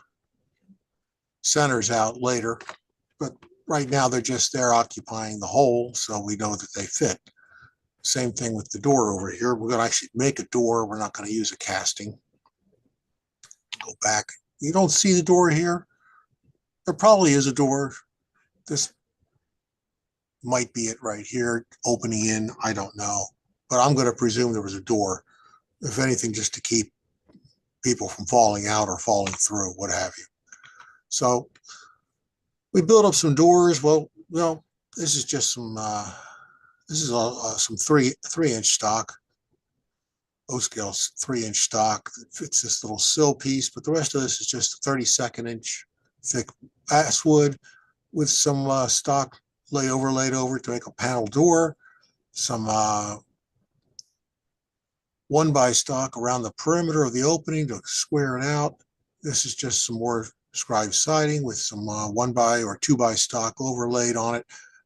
centers out later, but right now they're just there occupying the hole, so we know that they fit. Same thing with the door over here. We're going to actually make a door. We're not going to use a casting. Go back. You don't see the door here. There probably is a door. This might be it right here, opening in. I don't know, but I'm going to presume there was a door, if anything, just to keep people from falling out or falling through, what have you. So we built up some doors. Well, this is just some. This is some 3-inch stock, O-scale 3-inch stock that fits this little sill piece, but the rest of this is just 32nd inch thick basswood with some stock overlaid over to make a panel door, some 1x stock around the perimeter of the opening to square it out. This is just some more scribe siding with some 1x or 2x stock overlaid on it.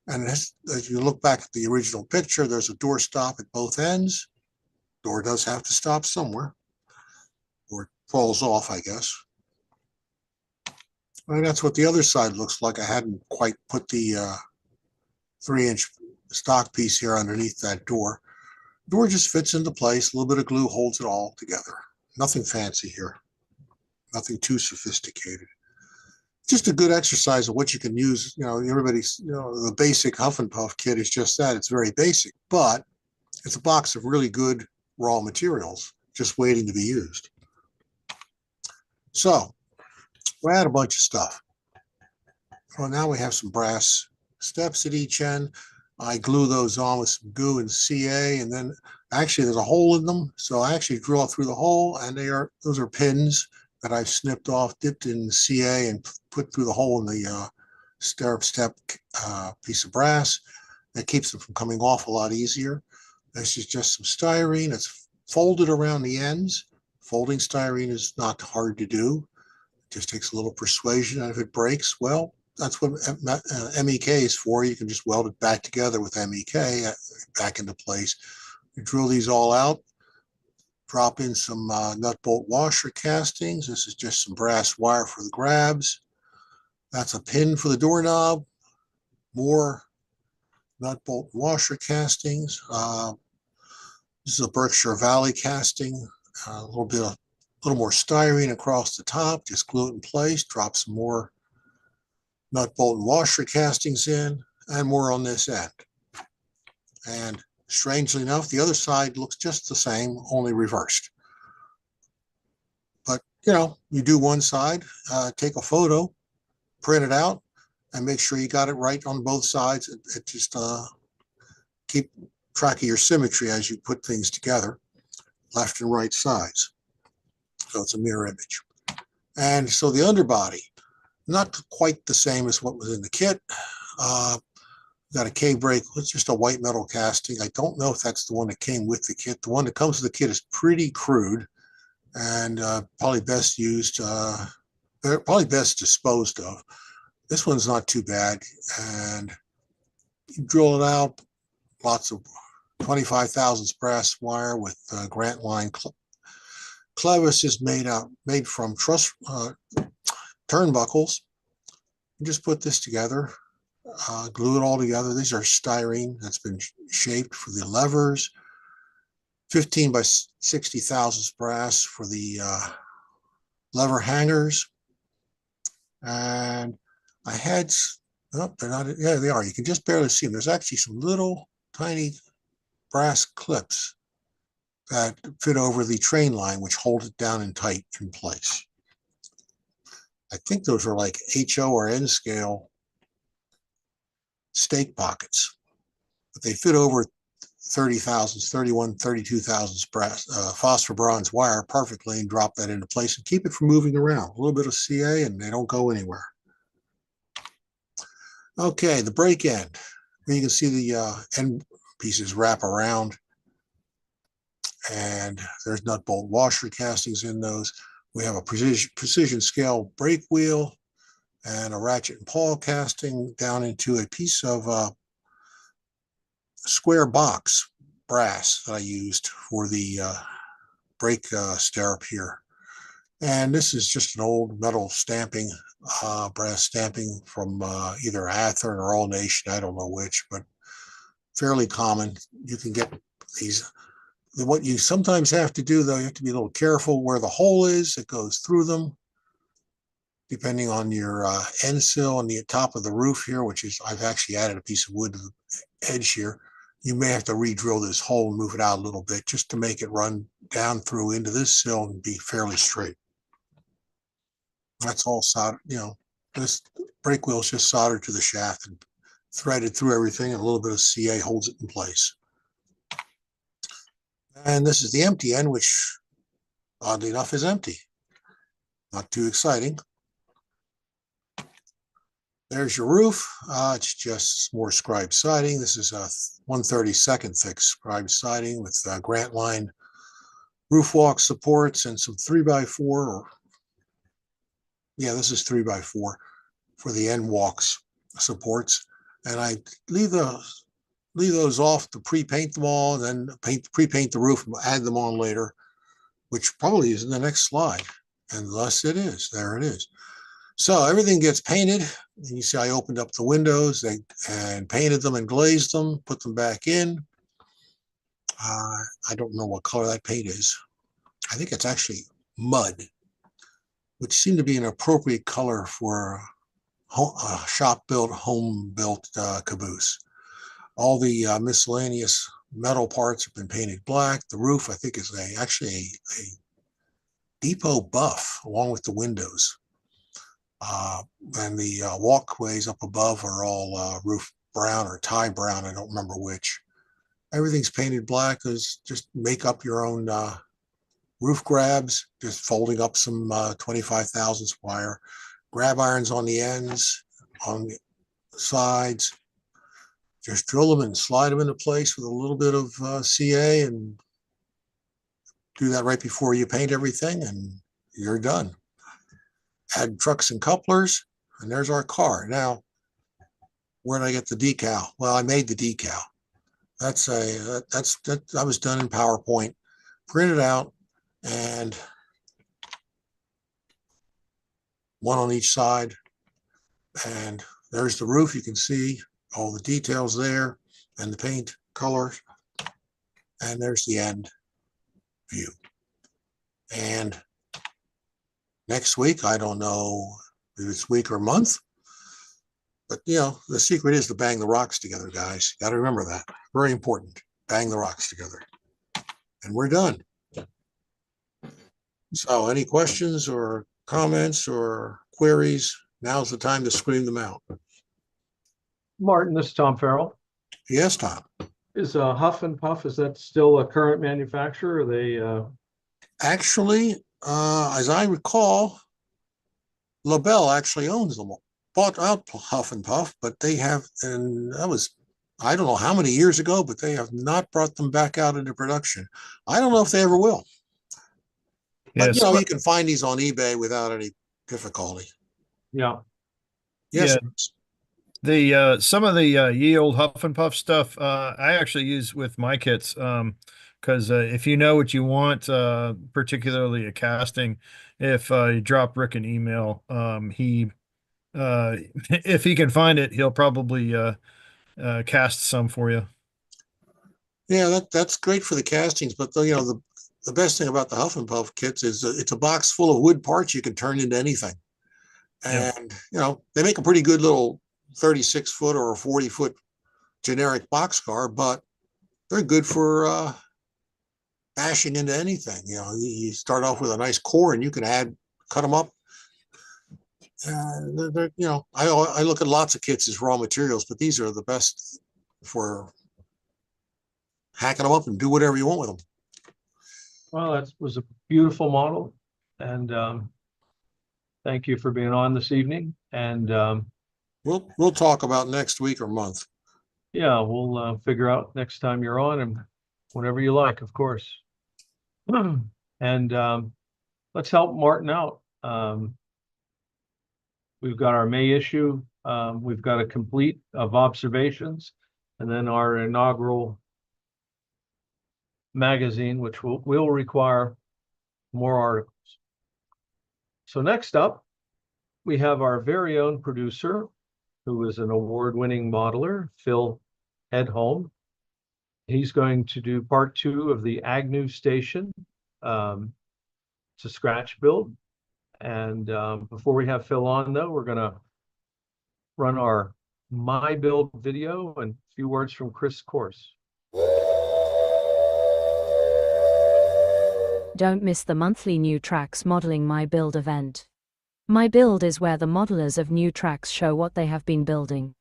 And as you look back at the original picture, there's a door stop at both ends. Door does have to stop somewhere, or it falls off, I guess. And that's what the other side looks like. I hadn't quite put the 3-inch stock piece here underneath that door. Door just fits into place. A little bit of glue holds it all together. Nothing fancy here. Nothing too sophisticated. Just a good exercise of what you can use. You know, everybody's, the basic Huff and Puff kit is just that. It's very basic, but it's a box of really good raw materials just waiting to be used. So we add a bunch of stuff. Well, now we have some brass steps at each end. I glue those on with some goo and CA, and then actually there's a hole in them. So I actually drill through the hole, and those are pins that I've snipped off, dipped in CA, and put through the hole in the stirrup step piece of brass. That keeps them from coming off a lot easier. This is just some styrene. It's folded around the ends. Folding styrene is not hard to do. It just takes a little persuasion, and if it breaks, well, that's what MEK is for. You can just weld it back together with MEK back into place. You drill these all out, drop in some nut bolt washer castings. This is just some brass wire for the grabs. That's a pin for the doorknob. More nut bolt washer castings. This is a Berkshire Valley casting. A little more styrene across the top. Just glue it in place. Drop some more nut bolt and washer castings in, and more on this end. And strangely enough, the other side looks just the same, only reversed. But you do one side, take a photo, print it out, and make sure you got it right on both sides. It just keep track of your symmetry as you put things together, left and right sides. So it's a mirror image. And so the underbody, not quite the same as what was in the kit. Got a K-brake. It's just a white metal casting. I don't know if that's the one that came with the kit. The one that comes with the kit is pretty crude and probably best used, probably best disposed of. This one's not too bad. And you drill it out, lots of 25 thousandths brass wire with Grant line clevis is made from truss turnbuckles. You just put this together, glue it all together. These are styrene that's been shaped for the levers. 15 by 60 thousandths brass for the lever hangers. And I had, oh, they're not, yeah, they are. You can just barely see them. There's actually some little tiny brass clips that fit over the train line, which hold it down and tight in place. I think those are like HO or N scale stake pockets, but they fit over 30 thousandths, 31, 32 thousandths brass, phosphor bronze wire perfectly, and drop that into place and keep it from moving around. A little bit of CA and they don't go anywhere. Okay, the brake end. You can see the end pieces wrap around, and there's nut bolt washer castings in those. We have a precision scale brake wheel and a ratchet and pawl casting down into a piece of square box brass that I used for the brake stirrup here. And this is just an old metal stamping, brass stamping from either Athearn or All Nation, I don't know which, but fairly common. You can get these. What you sometimes have to do, though, you have to be a little careful where the hole is that goes through them, depending on your end sill on the top of the roof here, which is, I've actually added a piece of wood to the edge here. You may have to re-drill this hole and move it out a little bit just to make it run down through into this sill and be fairly straight. That's all soldered, this brake wheel is just soldered to the shaft and threaded through everything, and a little bit of CA holds it in place. And this is the empty end, which oddly enough is empty. Not too exciting. There's your roof. It's just more scribe siding. This is a 1/32 thick scribe siding with Grant line roof walk supports and some 3x4. Yeah, this is 3x4 for the end walks supports. And I leave those off to pre-paint them all, and then pre-paint the roof and add them on later, which probably is in the next slide. And thus it is. There it is. So everything gets painted. And you see I opened up the windows and painted them and glazed them, put them back in. I don't know what color that paint is. I think it's actually mud, which seemed to be an appropriate color for a shop-built, home-built caboose. All the miscellaneous metal parts have been painted black. The roof, I think, is actually a depot buff along with the windows. And the walkways up above are all roof brown or tie brown. I don't remember which. Everything's painted black. Just make up your own roof grabs, just folding up some 25 thousandths wire. Grab irons on the ends, on the sides. Just drill them and slide them into place with a little bit of CA, and do that right before you paint everything, and you're done. Add trucks and couplers, and there's our car. Now, where did I get the decal? Well, I made the decal. That was done in PowerPoint, printed out, and one on each side. And there's the roof. You can see all the details there and the paint colors. And there's the end view. And next week, I don't know if it's week or month, but the secret is to bang the rocks together, guys. Got to remember that. Very important. Bang the rocks together. And we're done. So any questions or comments or queries? Now's the time to scream them out. Martin, this is Tom Farrell. Yes, Tom. Is Huff and Puff, is that still a current manufacturer? Are they Actually, as I recall, LaBelle actually owns them. Bought out Huff and Puff, but they have, and that was, I don't know how many years ago, but they have not brought them back out into production. I don't know if they ever will. But Yes. you can find these on eBay without any difficulty. Yeah. Yes. Yeah. The some of the ye old Huff and Puff stuff I actually use with my kits, because if you know what you want, particularly a casting, if you drop Rick an email, he if he can find it, he'll probably cast some for you. Yeah, that's great for the castings, but the best thing about the Huff and Puff kits is it's a box full of wood parts you can turn into anything. And they make a pretty good little 36-foot or a 40-foot generic boxcar, but they're good for bashing into anything. You start off with a nice core, and you can cut them up. I look at lots of kits as raw materials, but these are the best for hacking them up and do whatever you want with them. Well, that was a beautiful model, and thank you for being on this evening. And we'll talk about next week or month. Yeah, we'll figure out next time you're on, and whatever you like, of course. And let's help Martin out. We've got our May issue. We've got a complete of observations, and then our inaugural magazine, which will require more articles. So next up, we have our very own producer, who is an award-winning modeler, Phil Edholm. He's going to do part 2 of the Agnew station to Scratchbuild. And before we have Phil on, though, we're going to run our My Build video and a few words from Chris Course. Don't miss the monthly New Tracks Modeling My Build event. My Build is where the modelers of New Tracks show what they have been building.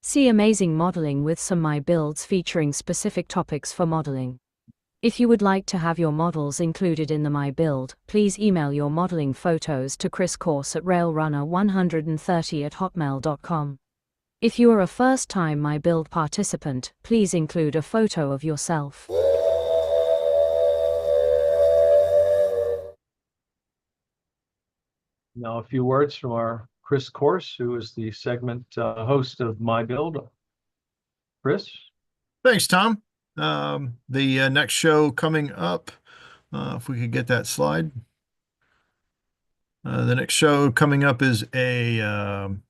See amazing modeling with some My Builds featuring specific topics for modeling. If you would like to have your models included in the My Build, please email your modeling photos to Chris Course at railrunner130@hotmail.com. If you are a first-time My Build participant, please include a photo of yourself. Now, a few words from our Chris Course, who is the segment host of My Build. Chris? Thanks, Tom. The next show coming up, if we could get that slide. The next show coming up is it's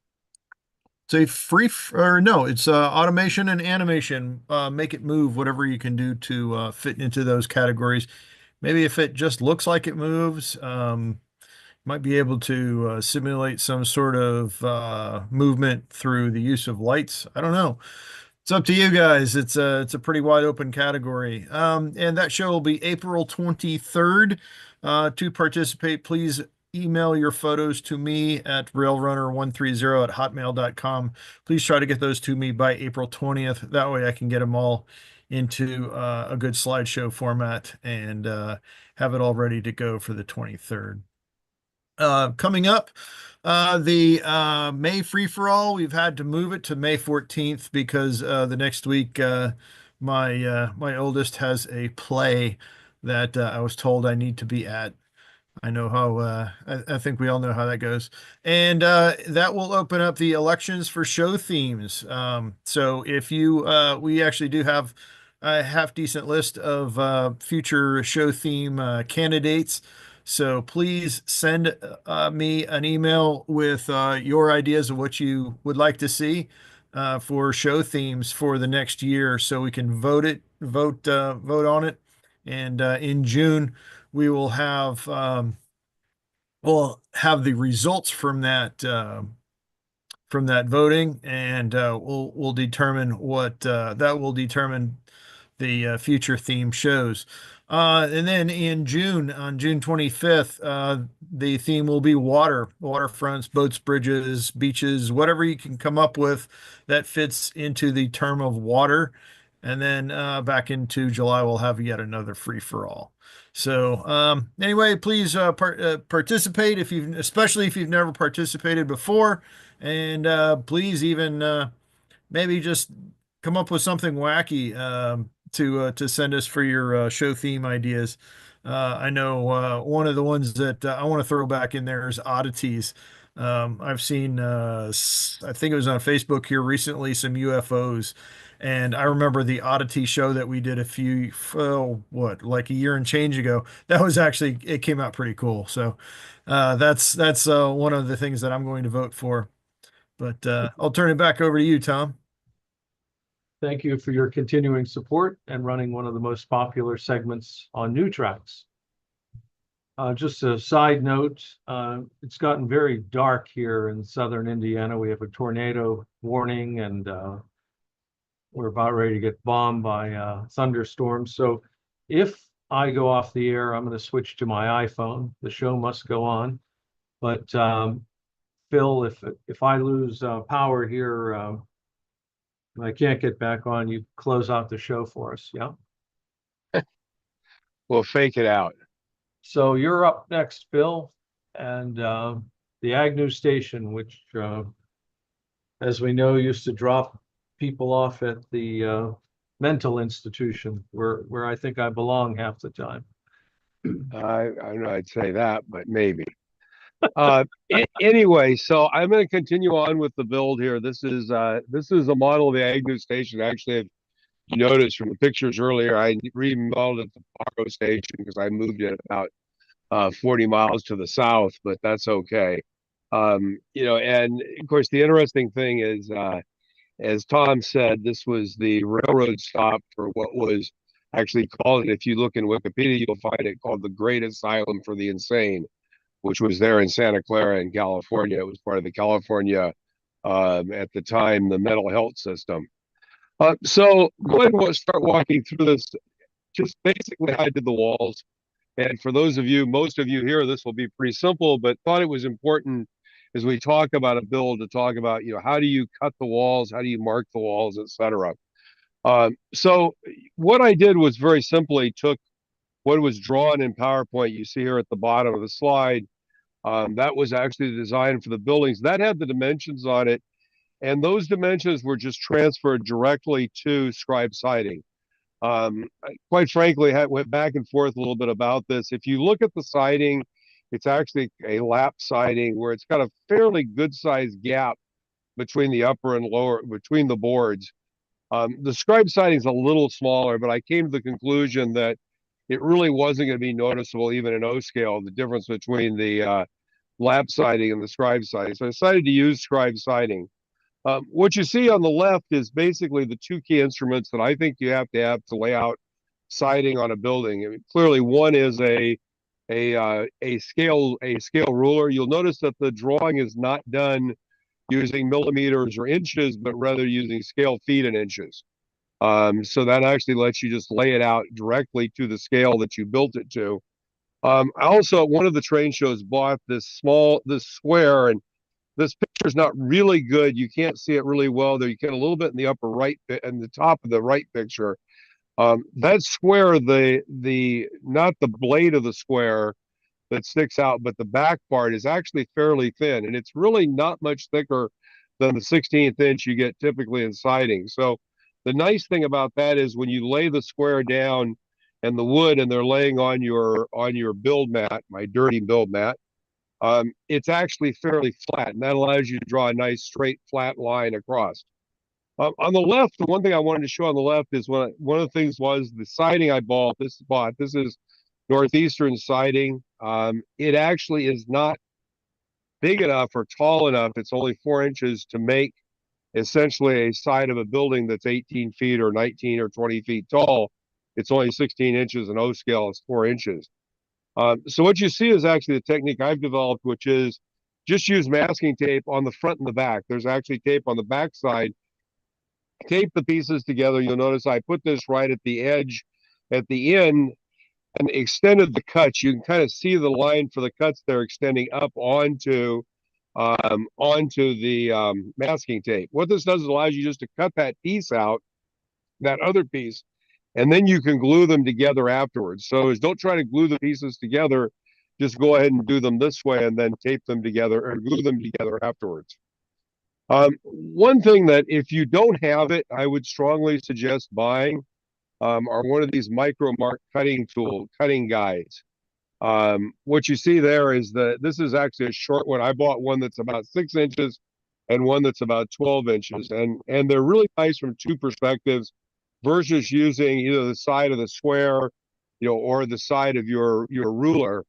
automation and animation. Make it move, whatever you can do to fit into those categories. Maybe if it just looks like it moves, might be able to simulate some sort of movement through the use of lights. I don't know. It's up to you guys. It's a pretty wide open category. And that show will be April 23rd. To participate, please email your photos to me at railrunner130@hotmail.com. Please try to get those to me by April 20th. That way I can get them all into a good slideshow format and have it all ready to go for the 23rd. Coming up, the May free-for-all, we've had to move it to May 14th because the next week my oldest has a play that I was told I need to be at. I know how, I think we all know how that goes. And that will open up the elections for show themes. So if you, we actually do have a half decent list of future show theme candidates. So please send me an email with your ideas of what you would like to see for show themes for the next year, so we can vote on it. And in June, we will have the results from that voting, and we'll determine what that will determine the future theme shows. And then in June, on June 25th, the theme will be waterfronts, boats, bridges, beaches, whatever you can come up with that fits into the term of water. And then back into July, we'll have yet another free for all. So anyway, please participate especially if you've never participated before, and please even maybe just come up with something wacky to send us for your show theme ideas. I know one of the ones that I want to throw back in there is oddities. I've seen, I think it was on Facebook here recently, some UFOs. And I remember the oddity show that we did like a year and change ago. That was actually, it came out pretty cool. So that's one of the things that I'm going to vote for. But I'll turn it back over to you, Tom. Thank you for your continuing support and running one of the most popular segments on New Tracks. Just a side note, it's gotten very dark here in southern Indiana. We have a tornado warning, and we're about ready to get bombed by thunderstorms. So if I go off the air, I'm going to switch to my iPhone. The show must go on. But Phil, if I lose power here, and I can't get back on, you close out the show for us, yeah? We'll fake it out. So you're up next, Phil, and the Agnew station, which, as we know, used to drop people off at the mental institution, where I think I belong half the time. I don't know, I'd say that, but maybe. Anyway, so I'm going to continue on with the build here. This is a model of the Agnew station. Actually, if you noticed from the pictures earlier, I remodeled it to Farrell station because I moved it about 40 miles to the south, but that's okay. And of course, the interesting thing is, as Tom said, this was the railroad stop for what was actually called, if you look in Wikipedia, you'll find it called the Great Asylum for the Insane, which was there in Santa Clara in California. It was part of the California, at the time, the mental health system. So go ahead and start walking through this, just basically how I did the walls. And for those of you, most of you here, this will be pretty simple, but thought it was important as we talk about a build to talk about, how do you cut the walls? How do you mark the walls, etc. So what I did was very simply took what was drawn in PowerPoint. You see here at the bottom of the slide, that was actually the design for the buildings. That had the dimensions on it, and those dimensions were just transferred directly to scribe siding. Quite frankly, I went back and forth a little bit about this. If you look at the siding, it's actually a lap siding where it's got a fairly good sized gap between the upper and lower, between the boards. The scribe siding is a little smaller, but I came to the conclusion that it really wasn't going to be noticeable even in O scale, the difference between the lap siding and the scribe siding. So I decided to use scribe siding. What you see on the left is basically the two key instruments that I think you have to lay out siding on a building. I mean, clearly, one is a scale ruler. You'll notice that the drawing is not done using millimeters or inches, but rather using scale feet and inches. So that actually lets you just lay it out directly to the scale that you built it to. I also, at one of the train shows, bought this square, and this picture is not really good. You can't see it really well there. You can a little bit in the upper right and the top of the right picture. That square, not the blade of the square that sticks out, but the back part is actually fairly thin, and it's really not much thicker than the 16th inch you get typically in siding. So the nice thing about that is when you lay the square down and the wood, and they're laying on your build mat, my dirty build mat, it's actually fairly flat, and that allows you to draw a nice straight flat line across. On the left, the one thing I wanted to show on the left is one of the things was the siding I bought. This is Northeastern siding. It actually is not big enough or tall enough. It's only 4 inches to make essentially a side of a building that's 18 feet or 19 or 20 feet tall. It's only 16 inches, and O scale is 4 inches. So what you see is actually the technique I've developed, which is just use masking tape on the front and the back. There's actually tape on the back side. Tape the pieces together. You'll notice I put this right at the edge, at the end, and extended the cuts. You can kind of see the line for the cuts there extending up onto the masking tape. What this does is allows you just to cut that piece out, that other piece, and then you can glue them together afterwards. So don't try to glue the pieces together. Just go ahead and do them this way and then tape them together or glue them together afterwards. One thing that if you don't have it, I would strongly suggest buying are one of these micro mark cutting guides. What you see there is that this is actually a short one. I bought one that's about 6 inches and one that's about 12 inches. And they're really nice from two perspectives versus using either the side of the square, or the side of your ruler.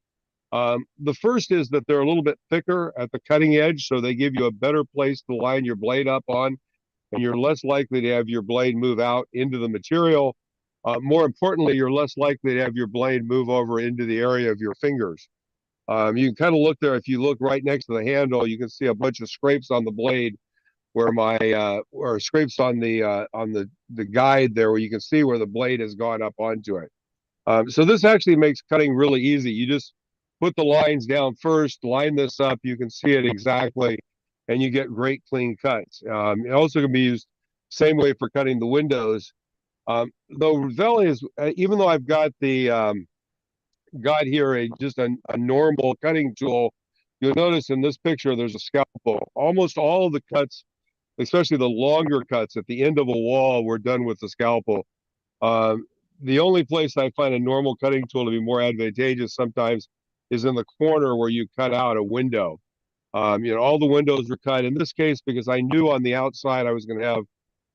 The first is that they're a little bit thicker at the cutting edge, so they give you a better place to line your blade up on, and you're less likely to have your blade move out into the material. More importantly, you're less likely to have your blade move over into the area of your fingers. You can kind of look there. If you look right next to the handle, you can see a bunch of scrapes on the blade where or scrapes on the guide there, where you can see where the blade has gone up onto it. So this actually makes cutting really easy. You just put the lines down first, line this up, you can see it exactly, and you get great clean cuts. It also can be used same way for cutting the windows. Though Ravelli is, even though I've got here just a normal cutting tool, you'll notice in this picture there's a scalpel. Almost all of the cuts, especially the longer cuts at the end of a wall, were done with the scalpel. The only place I find a normal cutting tool to be more advantageous sometimes is in the corner where you cut out a window. All the windows were cut in this case because I knew on the outside I was going to have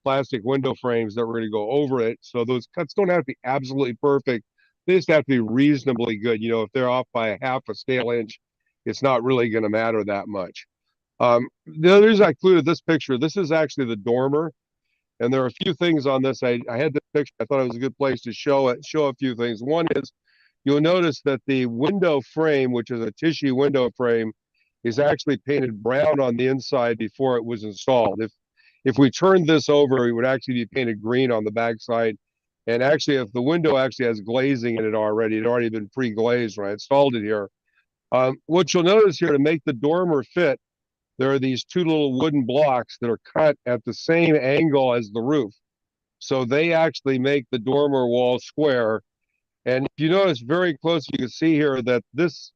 plastic window frames that were going to go over it. So those cuts don't have to be absolutely perfect. They just have to be reasonably good. If they're off by a half a scale inch, it's not really going to matter that much. The other reason I included this picture, this is actually the dormer. And there are a few things on this. I had this picture. I thought it was a good place to show a few things. One is you'll notice that the window frame, which is a tissue window frame, is actually painted brown on the inside before it was installed. If we turned this over, it would actually be painted green on the backside. And actually, if the window actually has glazing in it already, it had already been pre-glazed when I installed it here. What you'll notice here, to make the dormer fit, there are these two little wooden blocks that are cut at the same angle as the roof. So they actually make the dormer wall square. And if you notice very close, you can see here that this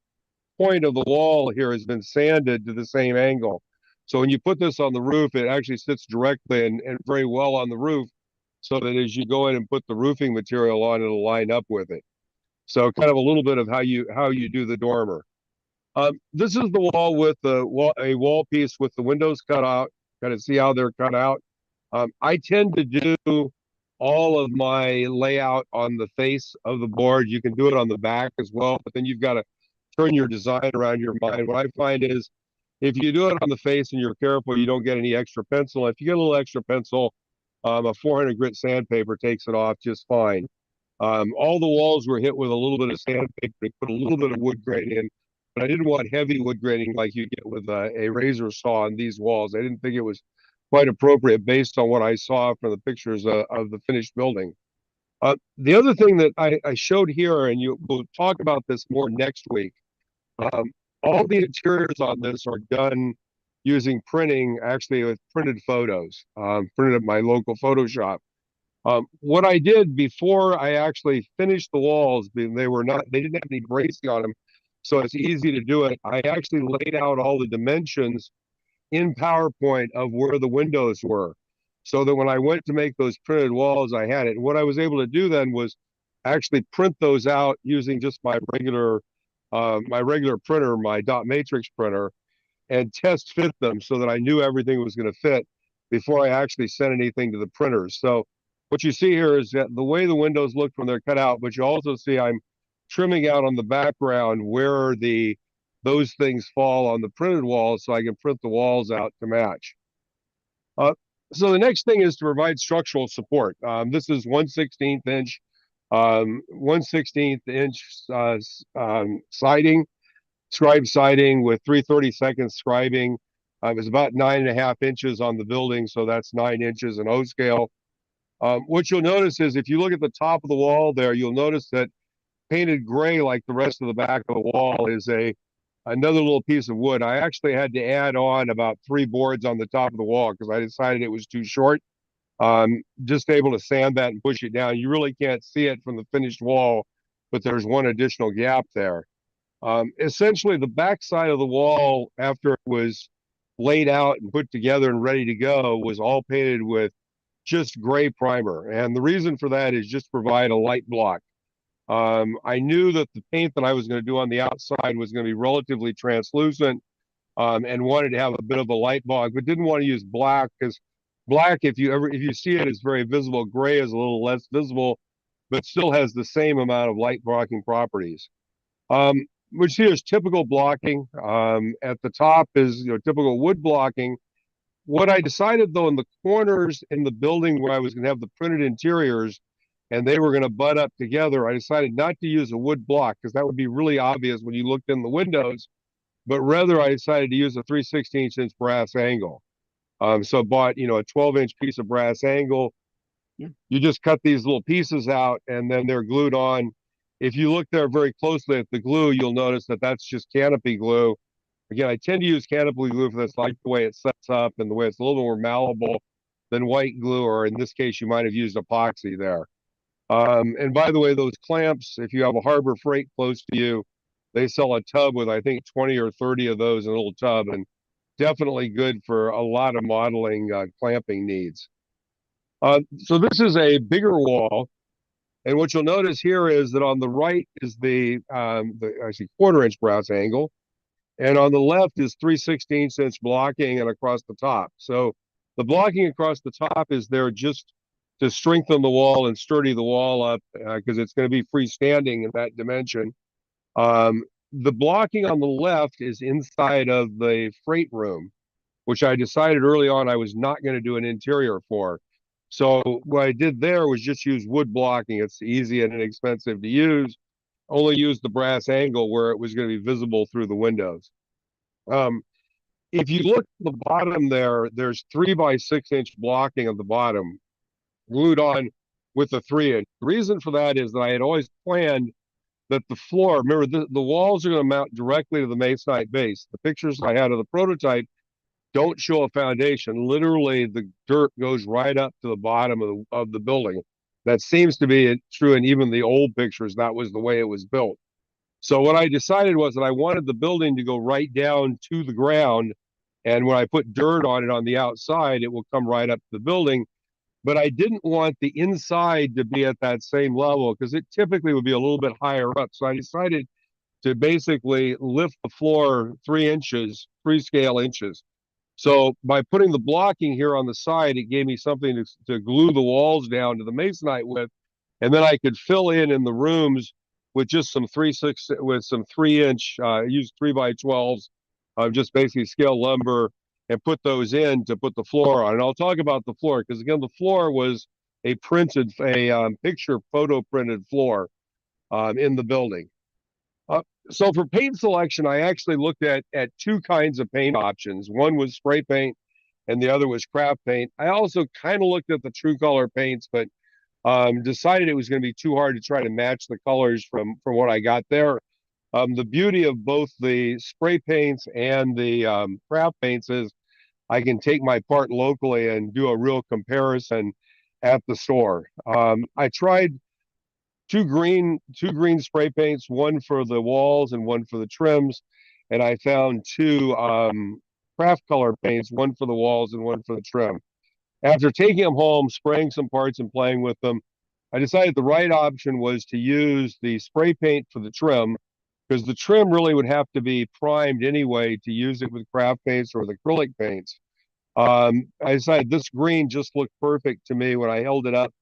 point of the wall here has been sanded to the same angle. So when you put this on the roof, it actually sits directly and very well on the roof, so that as you go in and put the roofing material on, it'll line up with it. So kind of a little bit of how you do the dormer. This is the wall with a wall piece with the windows cut out. Kind of see how they're cut out. I tend to do all of my layout on the face of the board. You can do it on the back as well, but then you've got to turn your design around your mind. What I find is if you do it on the face and you're careful, you don't get any extra pencil. If you get a little extra pencil, a 400 grit sandpaper takes it off just fine. All the walls were hit with a little bit of sandpaper. They put a little bit of wood grain in, but I didn't want heavy wood graining like you get with a razor saw on these walls. I didn't think it was quite appropriate based on what I saw from the pictures of the finished building. The other thing that I showed here, and we'll talk about this more next week, all the interiors on this are done using printing, actually with printed photos, printed at my local photo shop. What I did before I actually finished the walls, they didn't have any bracing on them, so it's easy to do it. I actually laid out all the dimensions in PowerPoint of where the windows were, so that when I went to make those printed walls, I had it. And what I was able to do then was actually print those out using just my regular printer, my dot matrix printer, and test fit them so that I knew everything was going to fit before I actually sent anything to the printers. So what you see here is that the way the windows look when they're cut out, but you also see I'm trimming out on the background where those things fall on the printed walls so I can print the walls out to match. So the next thing is to provide structural support. This is 1/16 inch, 1/16 inch siding, scribe siding with 3/32 scribing. It was about 9.5 inches on the building, so that's 9 inches in O scale. What you'll notice is if you look at the top of the wall there, you'll notice that painted gray like the rest of the back of the wall is another little piece of wood. I actually had to add on about 3 boards on the top of the wall because I decided it was too short. Just able to sand that and push it down. You really can't see it from the finished wall, but there's one additional gap there. Essentially, the back side of the wall, after it was laid out and put together and ready to go, was all painted with just gray primer. And the reason for that is just provide a light block. I knew that the paint that I was going to do on the outside was going to be relatively translucent, and wanted to have a bit of a light block, but didn't want to use black because black, if you see it, is very visible. Gray is a little less visible, but still has the same amount of light blocking properties. Which here is typical blocking. At the top is typical wood blocking. What I decided though in the corners in the building where I was going to have the printed interiors and they were going to butt up together, I decided not to use a wood block because that would be really obvious when you looked in the windows, but rather I decided to use a 3/16 inch brass angle. So I bought, a 12-inch piece of brass angle. You just cut these little pieces out and then they're glued on. If you look there very closely at the glue, you'll notice that that's just canopy glue. Again, I tend to use canopy glue for this, like the way it sets up and the way it's a little more malleable than white glue, or in this case, you might have used epoxy there. And by the way, those clamps, if you have a Harbor Freight close to you, they sell a tub with, I think, 20 or 30 of those in a little tub, and definitely good for a lot of modeling clamping needs. So this is a bigger wall. And what you'll notice here is that on the right is the actually 1/4-inch brass angle, and on the left is 3/16 inch blocking and across the top. So the blocking across the top is there just to strengthen the wall and sturdy the wall up because it's going to be freestanding in that dimension. The blocking on the left is inside of the freight room, which I decided early on I was not going to do an interior for. So what I did there was just use wood blocking. It's easy and inexpensive to use. Only use the brass angle where it was going to be visible through the windows. If you look at the bottom there, there's 3x6-inch blocking at the bottom, glued on with the 3-inch. The reason for that is that I had always planned that the floor, remember the walls are going to mount directly to the masonite base. The pictures I had of the prototype don't show a foundation. Literally, the dirt goes right up to the bottom of the building. That seems to be true in even the old pictures. That was the way it was built. So what I decided was that I wanted the building to go right down to the ground. And when I put dirt on it on the outside, it will come right up to the building. But I didn't want the inside to be at that same level because it typically would be a little bit higher up. So I decided to basically lift the floor 3 inches, 3 scale inches. So by putting the blocking here on the side, it gave me something to glue the walls down to the masonite with, and then I could fill in the rooms with just some 3-inch, use 3x12s, just basically scale lumber, and put those in to put the floor on. And I'll talk about the floor because again, the floor was a picture photo printed floor in the building. So for paint selection, I actually looked at 2 kinds of paint options. One was spray paint and the other was craft paint. I also kind of looked at the true color paints, but decided it was going to be too hard to try to match the colors from what I got there. The beauty of both the spray paints and the craft paints is I can take my part locally and do a real comparison at the store. I tried two green spray paints, one for the walls and one for the trims, and I found 2 craft color paints, one for the walls and one for the trim. After taking them home, spraying some parts and playing with them, I decided the right option was to use the spray paint for the trim, because the trim really would have to be primed anyway to use it with craft paints or the acrylic paints. I decided this green just looked perfect to me when I held it up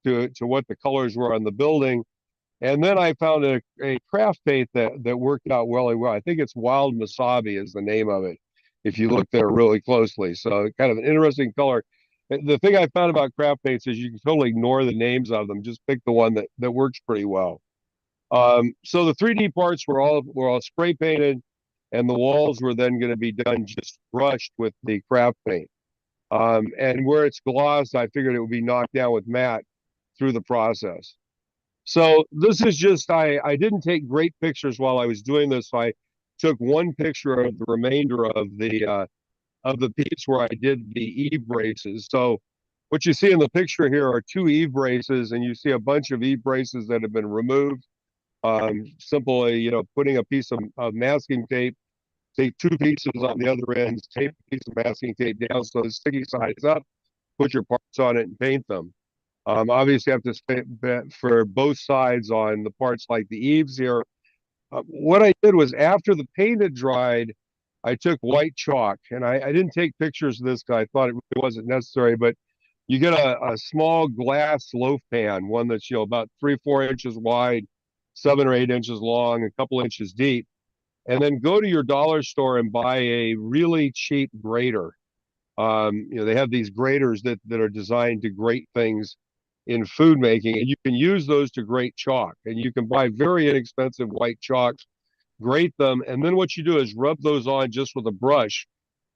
to what the colors were on the building. And then I found a craft paint that worked out really well. I think it's Wild Wasabi is the name of it, if you look there really closely. So kind of an interesting color. The thing I found about craft paints is you can totally ignore the names of them. Just pick the one that works pretty well. So the 3D parts were all spray painted, and the walls were then going to be done just brushed with the craft paint. And where it's gloss, I figured it would be knocked down with matte through the process. So this is just, I didn't take great pictures while I was doing this. So I took one picture of the remainder of the piece where I did the eve braces. So what you see in the picture here are two eve braces, and you see a bunch of eve braces that have been removed. Simply, putting a piece of masking tape, take two pieces on the other ends, tape a piece of masking tape down so the sticky side is up, put your parts on it and paint them. Obviously, you have to spend for both sides on the parts like the eaves here. What I did was after the paint had dried, I took white chalk, and I didn't take pictures of this because I thought it really wasn't necessary, but you get a small glass loaf pan, one that's about 3-4 inches wide, 7 or 8 inches long, a couple inches deep, and then go to your dollar store and buy a really cheap grater. They have these graters that are designed to grate things in food making, and you can use those to grate chalk, and you can buy very inexpensive white chalks, grate them, and then what you do is rub those on just with a brush,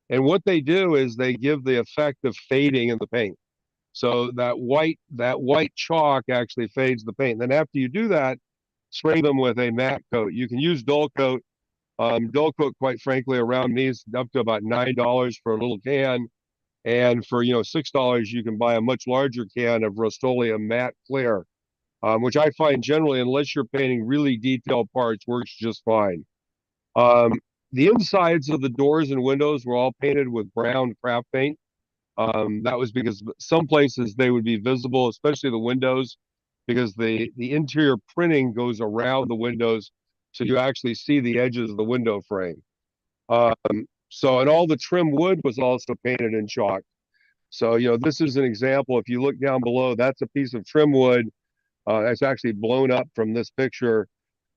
and what they do is they give the effect of fading in the paint. So that white chalk actually fades the paint. Then after you do that, spray them with a matte coat. You can use dull coat. Dull coat, quite frankly, around me is up to about $9 for a little can. And for $6, you can buy a much larger can of Rust-Oleum matte clear, which I find generally, unless you're painting really detailed parts, works just fine. The insides of the doors and windows were all painted with brown craft paint. That was because some places they would be visible, especially the windows, because the interior printing goes around the windows, so you actually see the edges of the window frame. And all the trim wood was also painted in chalk. So, this is an example. If you look down below, that's a piece of trim wood that's actually blown up from this picture.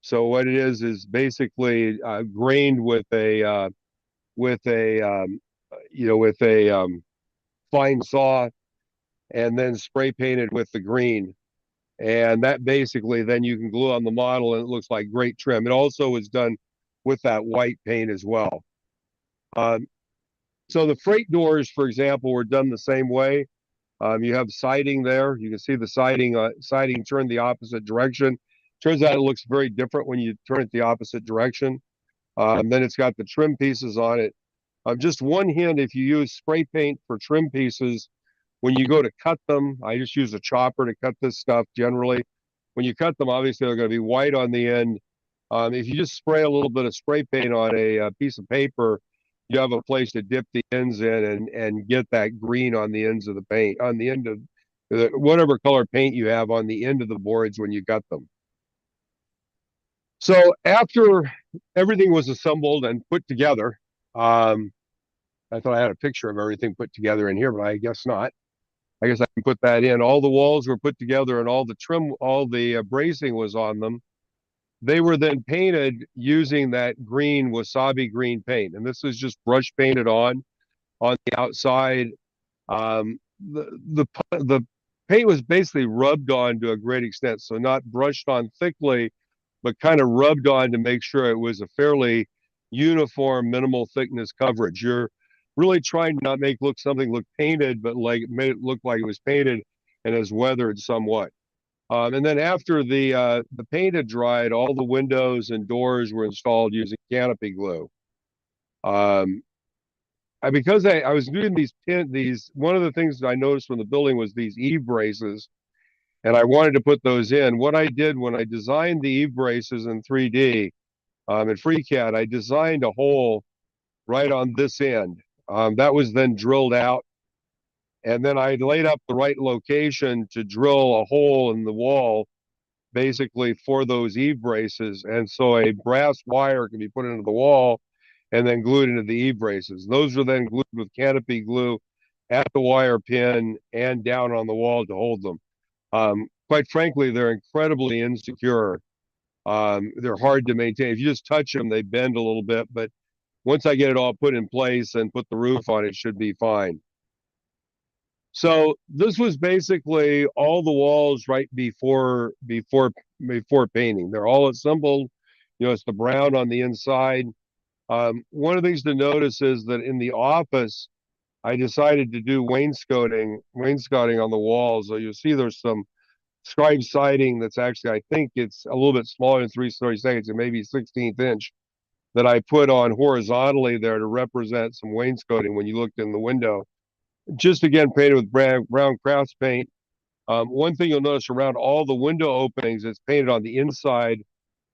So what it is basically grained with a fine saw, and then spray painted with the green. And that basically then you can glue on the model, and it looks like great trim. It also was done with that white paint as well. So the freight doors, for example, were done the same way. You have siding there. You can see the siding turned the opposite direction. Turns out it looks very different when you turn it the opposite direction. Then it's got the trim pieces on it. Just one hint, if you use spray paint for trim pieces, when you go to cut them, I just use a chopper to cut this stuff generally. When you cut them, obviously they're going to be white on the end. If you just spray a little bit of spray paint on a piece of paper, you have a place to dip the ends in and get that green on the ends of the paint, on the end of whatever color paint you have on the end of the boards when you cut them. So after everything was assembled and put together, I thought I had a picture of everything put together in here, but I guess not. I guess I can put that in. All the walls were put together and all the bracing was on them. They were then painted using that green wasabi green paint. And this is just brush painted on the outside. The paint was basically rubbed on to a great extent. So not brushed on thickly, but kind of rubbed on to make sure it was a fairly uniform, minimal thickness coverage. You're really trying to not make something look painted, but made it look like it was painted and has weathered somewhat. And then after the paint had dried, all the windows and doors were installed using canopy glue. Because I was doing one of the things I noticed from the building was these eve braces, and I wanted to put those in. What I did when I designed the eve braces in 3D in FreeCAD, I designed a hole right on this end. That was then drilled out And then I laid up the right location to drill a hole in the wall, basically for those eave braces. And so a brass wire can be put into the wall and then glued into the eave braces. Those are then glued with canopy glue at the wire pin and down on the wall to hold them. Quite frankly, they're incredibly insecure. They're hard to maintain. If you just touch them, they bend a little bit, but once I get it all put in place and put the roof on, it should be fine. So this was basically all the walls right before painting. They're all assembled. You know, it's the brown on the inside. One of the things to notice is that in the office, I decided to do wainscoting on the walls. So you'll see there's some scribe siding that's actually, I think it's a little bit smaller than 3/32, it may be 16th inch, that I put on horizontally there to represent some wainscoting when you looked in the window. Just again painted with brown crafts paint. One thing you'll notice around all the window openings, it's painted on the inside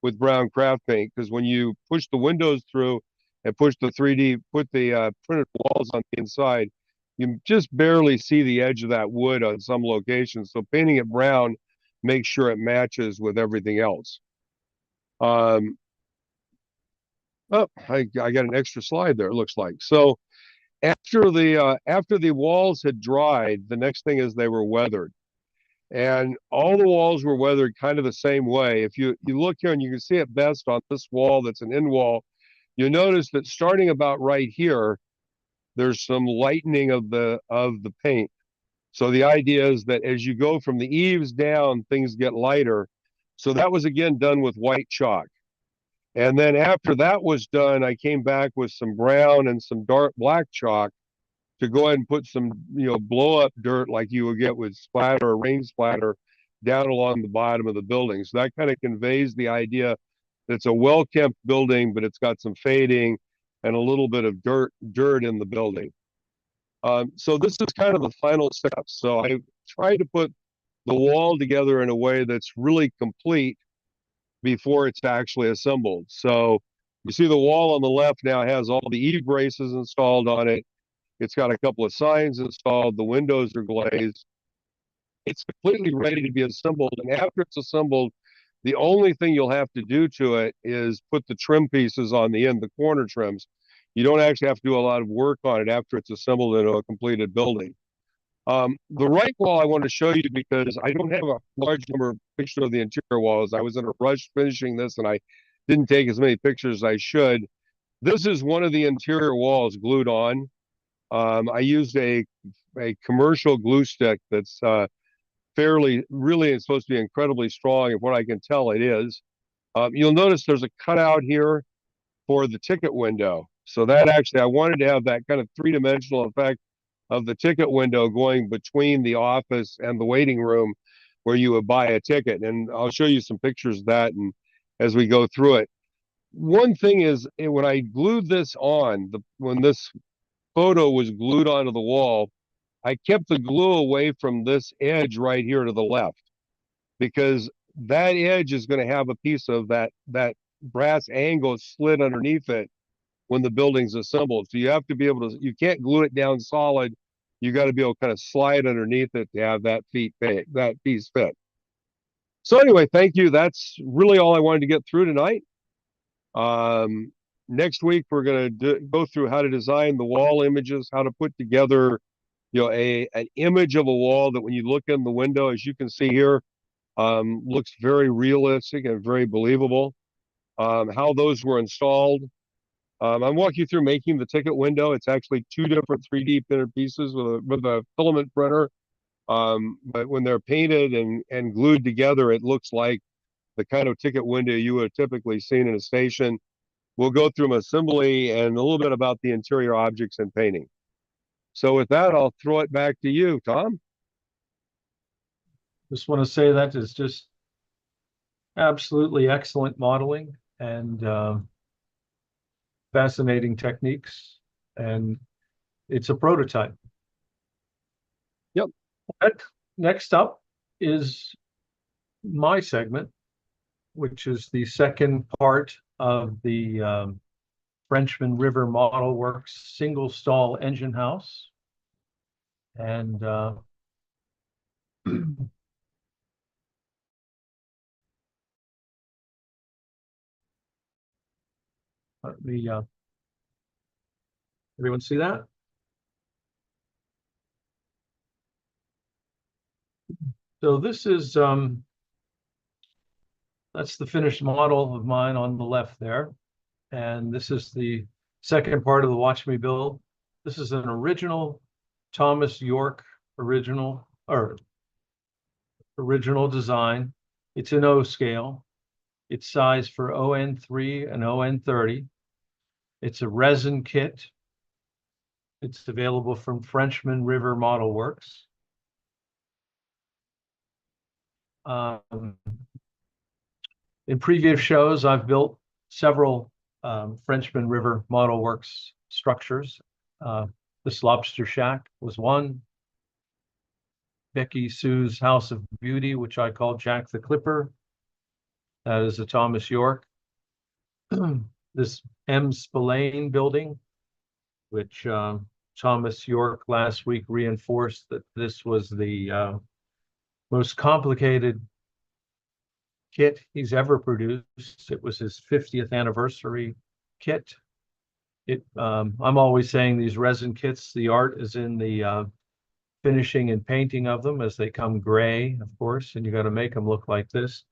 with brown craft paint, because when you push the windows through and push the 3D, put the printed walls on the inside, you just barely see the edge of that wood on some locations. So painting it brown makes sure it matches with everything else. Oh, I got an extra slide there, it looks like. So after the walls had dried, the next thing is they were weathered. And all the walls were weathered kind of the same way. If you look here, and you can see it best on this wall that's an end wall, you'll notice that starting about right here, there's some lightening of the paint. So the idea is that as you go from the eaves down, things get lighter. So that was again done with white chalk. And then after that was done, I came back with some brown and some dark black chalk to go ahead and put some, blow up dirt like you would get with splatter or rain splatter down along the bottom of the building. So that kind of conveys the idea that it's a well-kept building, but it's got some fading and a little bit of dirt in the building. So this is kind of the final step. So I tried to put the wall together in a way that's really complete before it's actually assembled. So you see the wall on the left now has all the eave braces installed on it. It's got a couple of signs installed. The windows are glazed. It's completely ready to be assembled. And after it's assembled, the only thing you'll have to do to it is put the trim pieces on the end, the corner trims. You don't actually have to do a lot of work on it after it's assembled into a completed building. The right wall I want to show you because I don't have a large number of pictures of the interior walls. I was in a rush finishing this and I didn't take as many pictures as I should. This is one of the interior walls glued on. I used a commercial glue stick that's really it's supposed to be incredibly strong, and what I can tell it is. You'll notice there's a cutout here for the ticket window. So that actually, I wanted to have that kind of three-dimensional effect of the ticket window going between the office and the waiting room where you would buy a ticket. And I'll show you some pictures of that and as we go through it. One thing is, when I glued this on, when this photo was glued onto the wall, I kept the glue away from this edge right here to the left, because that edge is going to have a piece of that brass angle slid underneath it when the building's assembled. So you have to be able to, you can't glue it down solid. You got to be able to kind of slide underneath it to have that piece fit. So anyway, thank you. That's really all I wanted to get through tonight. Next week, we're going to go through how to design the wall images, how to put together, an image of a wall that when you look in the window, as you can see here, looks very realistic and very believable. How those were installed. I'm walking you through making the ticket window. It's actually two different 3D printed pieces with a filament printer. But when they're painted and glued together, it looks like the kind of ticket window you would have typically seen in a station. We'll go through assembly and a little bit about the interior objects and painting. So with that, I'll throw it back to you, Tom. Just want to say that is just absolutely excellent modeling and fascinating techniques, and it's a prototype. Yep. Next up is my segment, which is the second part of the Frenchman River Model Works single stall engine house. And let me, everyone see that? So this is, that's the finished model of mine on the left there. And this is the second part of the Watch Me Build. This is an original Thomas Yorke original design. It's an O scale. It's sized for ON3 and ON30. It's a resin kit. It's available from Frenchman River Model Works. In previous shows, I've built several Frenchman River Model Works structures. This lobster shack was one. Becky Sue's House of Beauty, which I call Jack the Clipper. That is a Thomas Yorke. This M. Spillane building, which Thomas Yorke last week reinforced that this was the most complicated kit he's ever produced. It was his 50th anniversary kit. I'm always saying these resin kits, the art is in the finishing and painting of them as they come gray, of course, and you got to make them look like this.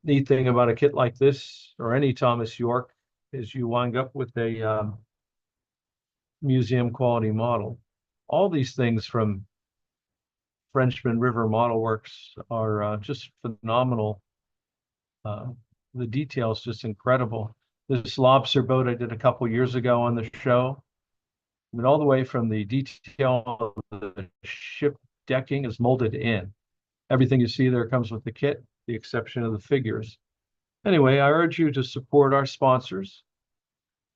Neat thing about a kit like this, or any Thomas Yorke, is you wind up with a museum quality model. All these things from Frenchman River Model Works are just phenomenal. The details just incredible. This lobster boat I did a couple years ago on the show. I mean, all the way from the detail of the ship decking is molded in. Everything you see there comes with the kit, the exception of the figures. Anyway, I urge you to support our sponsors.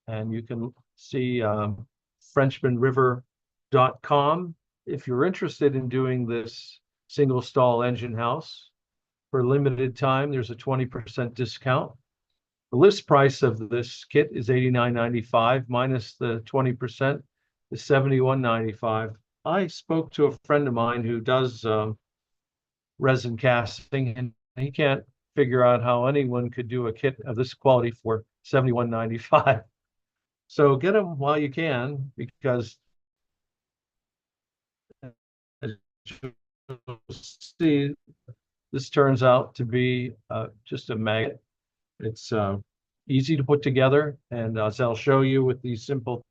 And you can see FrenchmanRiver.com if you're interested in doing this single stall engine house. For a limited time, there's a 20% discount. The list price of this kit is $89.95 minus the 20% is $71.95. I spoke to a friend of mine who does resin casting, and he can't figure out how anyone could do a kit of this quality for $71.95. So get them while you can, because as you'll see, this turns out to be just a magnet. It's easy to put together, and as I'll show you with these simple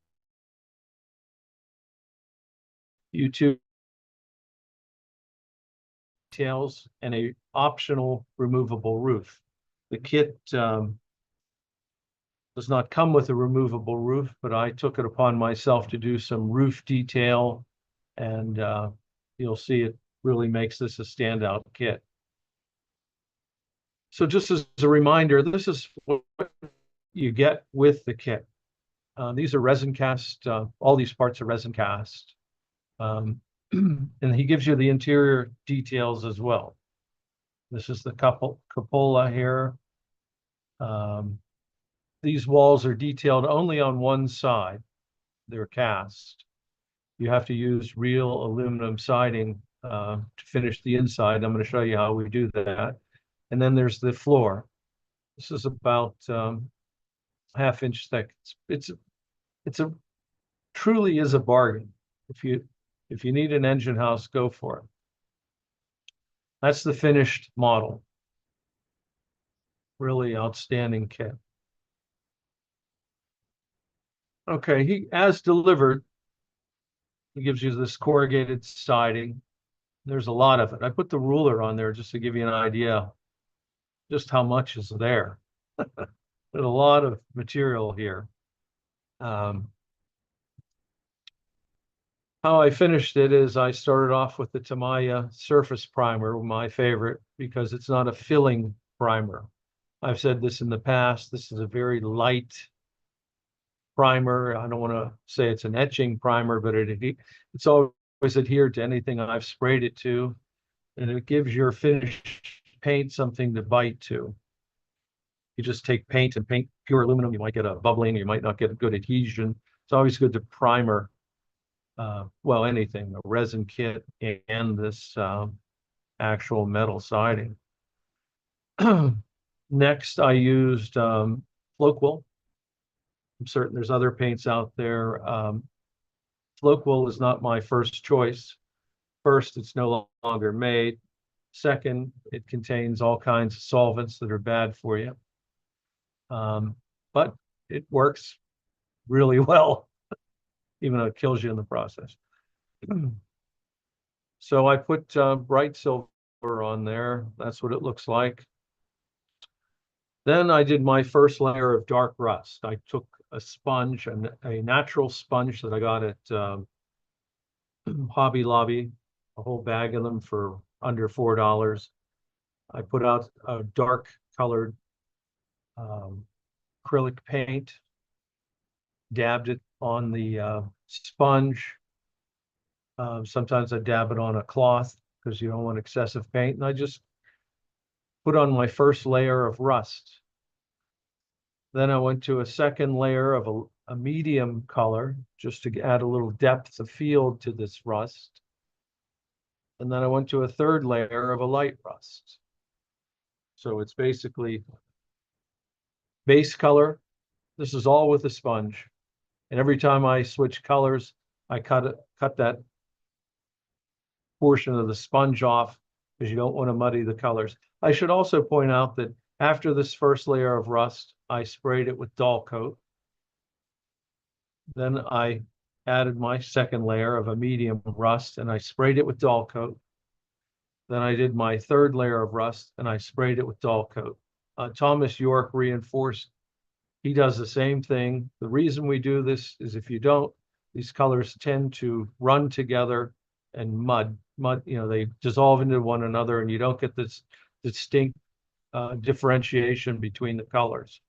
YouTube details and a optional removable roof. The kit does not come with a removable roof, but I took it upon myself to do some roof detail, and you'll see it really makes this a standout kit. So just as a reminder, this is what you get with the kit. These are resin cast, all these parts are resin cast. And he gives you the interior details as well. This is the cupola here. These walls are detailed only on one side. They're cast. You have to use real aluminum siding to finish the inside. I'm going to show you how we do that. And then there's the floor. This is about half-inch thick. It's a truly is a bargain. If you need an engine house, go for it. That's the finished model. Really outstanding kit. Okay, as delivered, he gives you this corrugated siding. There's a lot of it. I put the ruler on there just to give you an idea just how much is there. There's a lot of material here. How I finished it is I started off with the Tamiya surface primer, my favorite, because it's not a filling primer. I've said this in the past. This is a very light primer. I don't want to say it's an etching primer, but it's always adhered to anything I've sprayed it to, and it gives your finished paint something to bite to. You just take paint and paint pure aluminum, you might get a bubbling, you might not get a good adhesion. It's always good to primer well, anything, a resin kit and this actual metal siding. Next, I used Floquil. I'm certain there's other paints out there. Floquil is not my first choice. First, it's no longer made. Second, it contains all kinds of solvents that are bad for you. But it works really well, even though it kills you in the process. So I put bright silver on there. That's what it looks like. Then I did my first layer of dark rust. I took a sponge, a natural sponge that I got at Hobby Lobby, a whole bag of them for under $4. I put out a dark colored acrylic paint, dabbed it on the sponge. Sometimes I dab it on a cloth because you don't want excessive paint. And I just put on my first layer of rust. Then I went to a second layer of a medium color just to add a little depth of field to this rust. And then I went to a third layer of a light rust. So it's basically base color. This is all with a sponge. And every time I switch colors, I cut that portion of the sponge off because you don't want to muddy the colors. I should also point out that after this first layer of rust, I sprayed it with dull coat. Then I added my second layer of a medium rust and I sprayed it with dull coat. Then I did my third layer of rust and I sprayed it with dull coat. Thomas Yorke reinforced. He does the same thing. The reason we do this is if you don't, these colors tend to run together and mud, they dissolve into one another and you don't get this distinct differentiation between the colors.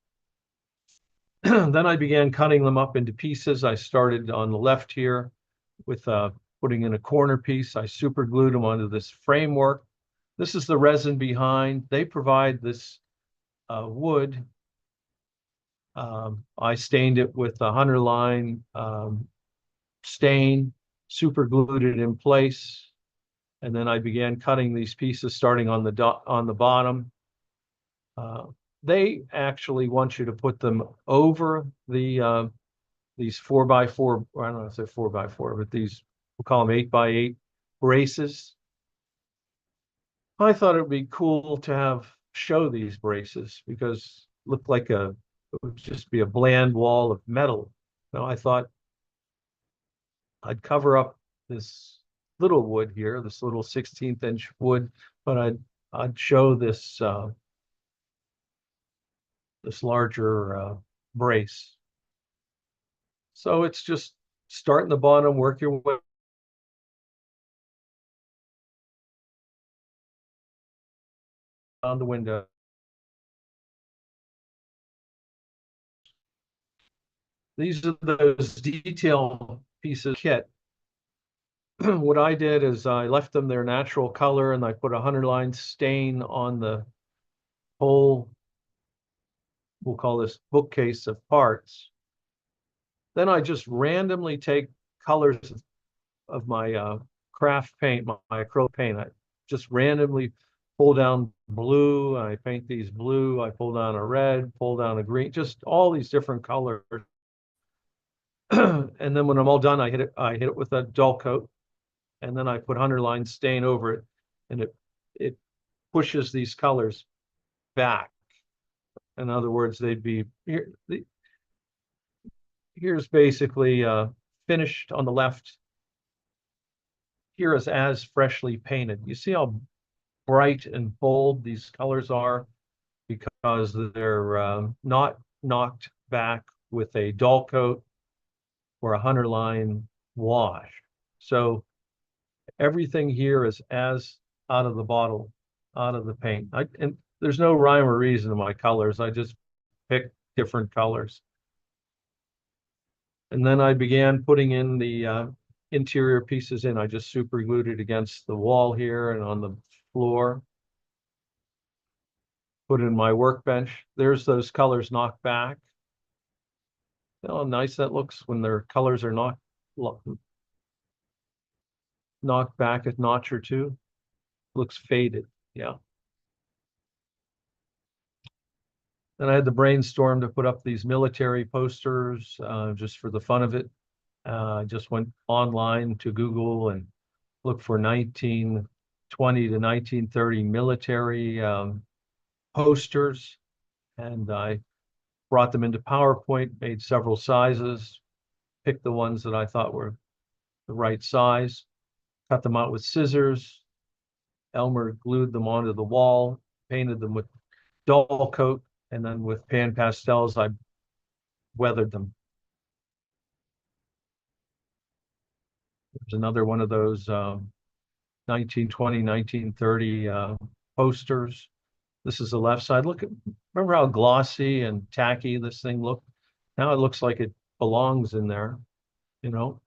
Then I began cutting them up into pieces. I started on the left here with putting in a corner piece. I super glued them onto this framework. This is the resin behind. They provide this wood. I stained it with a 100-line stain, super glued it in place. And then I began cutting these pieces starting on the bottom. They actually want you to put them over these 4x4, I don't know if they're 4x4, but these, we'll call them 8x8 braces. I thought it would be cool to show these braces because it looked like it would just be a bland wall of metal. I thought I'd cover up this little wood here, this little 16th inch wood, but I'd show this larger brace. So it's just start in the bottom, work your way on the window. These are those detail pieces kit. What I did is I left them their natural color and I put a 100-line stain on the whole, we'll call this bookcase of parts. Then I just randomly take colors of my craft paint, my acrylic paint. I just randomly pull down blue. I paint these blue. I pull down a red, pull down a green, just all these different colors. And then when I'm all done, I hit it with a dull coat. And then I put 100-line stain over it. And it pushes these colors back. In other words, they'd be here. Here's basically finished on the left. Here is as freshly painted. You see how bright and bold these colors are because they're not knocked back with a dull coat or a 100-line wash. So everything here is as out of the bottle, out of the paint. And there's no rhyme or reason to my colors. I just pick different colors. And then I began putting in the interior pieces in. I just super glued it against the wall here and on the floor. Put in my workbench. There's those colors knocked back. Oh, nice that looks when their colors are knocked knocked back a notch or two. Looks faded, yeah. Then I had the brainstorm to put up these military posters just for the fun of it. I just went online to Google and looked for 1920 to 1930 military posters, and I brought them into PowerPoint, made several sizes, picked the ones that I thought were the right size, cut them out with scissors. Elmer glued them onto the wall, painted them with dull coat, and then with pan pastels, I weathered them. There's another one of those 1920, 1930 posters. This is the left side. Look at, remember how glossy and tacky this thing looked? Now it looks like it belongs in there, you know.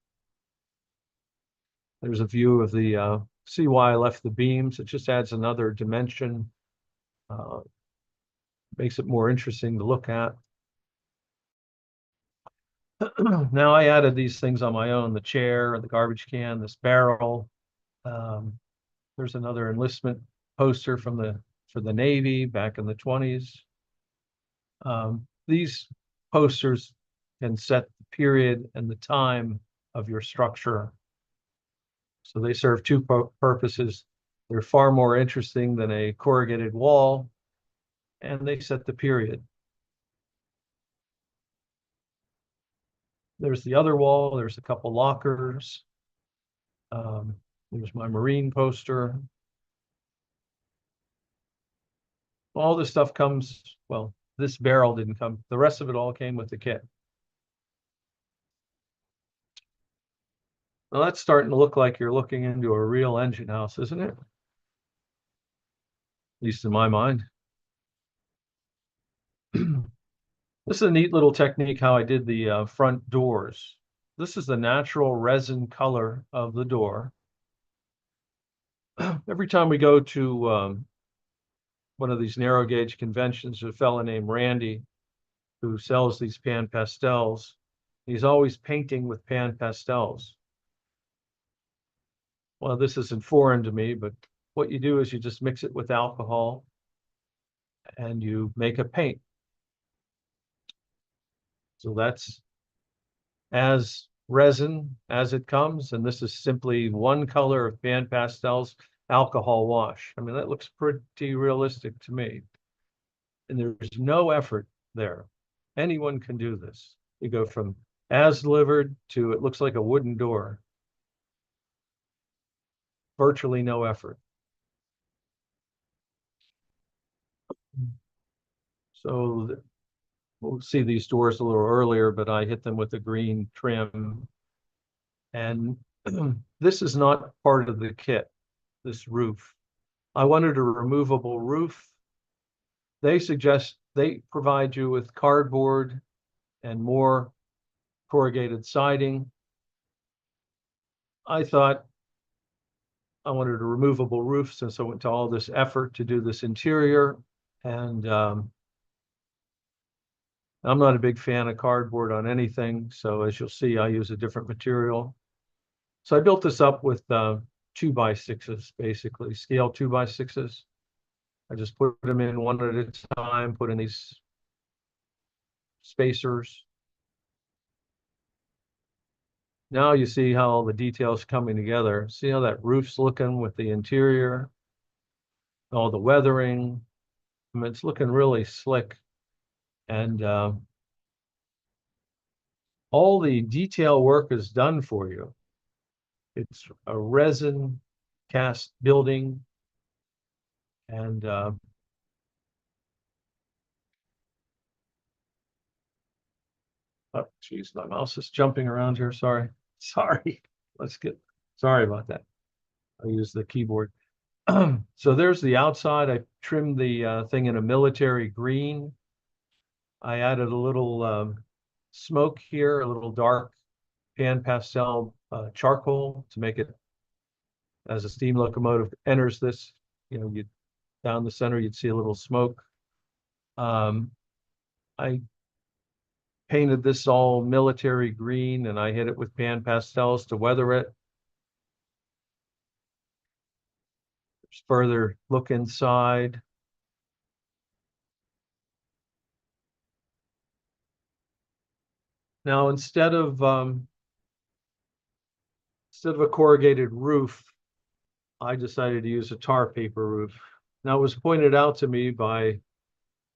There's a view of the, see why I left the beams. It just adds another dimension. Makes it more interesting to look at. Now I added these things on my own, the chair, the garbage can, this barrel. There's another enlistment poster from for the Navy back in the 20s. These posters can set the period and the time of your structure. So they serve two purposes. They're far more interesting than a corrugated wall, and they set the period. There's the other wall. There's a couple lockers. There's my Marine poster. All this stuff comes, well, this barrel didn't come. The rest of it all came with the kit. Well, that's starting to look like you're looking into a real engine house, isn't it? At least in my mind. This is a neat little technique how I did the front doors. This is the natural resin color of the door. Every time we go to one of these narrow gauge conventions, there's a fellow named Randy who sells these pan pastels. He's always painting with pan pastels. Well, this isn't foreign to me, but what you do is you just mix it with alcohol and you make a paint. So that's as resin as it comes, and this is simply one color of pan pastels, alcohol wash. I mean, that looks pretty realistic to me. And there's no effort there. Anyone can do this. You go from as delivered to it looks like a wooden door. Virtually no effort. So we'll see these doors a little earlier, but I hit them with a green trim. And this is not part of the kit, this roof. I wanted a removable roof. They provide you with cardboard and more corrugated siding. I thought I wanted a removable roof since I went to all this effort to do this interior. And I'm not a big fan of cardboard on anything. So as you'll see, I use a different material. So I built this up with 2x6s, basically, scale 2x6s. I just put them in one at a time, put in these spacers. Now you see how all the details coming together. See how that roof's looking with the interior, all the weathering. I mean, it's looking really slick. And all the detail work is done for you. It's a resin cast building. And oh, geez, my mouse is jumping around here. Sorry. Sorry about that. I use the keyboard. So there's the outside. I trimmed the thing in a military green. I added a little smoke here, a little dark pan pastel charcoal to make it, as a steam locomotive enters this, you know, you down the center, you'd see a little smoke. I painted this all military green and I hit it with pan pastels to weather it. further look inside. Now, instead of a corrugated roof, I decided to use a tar paper roof. Now, it was pointed out to me by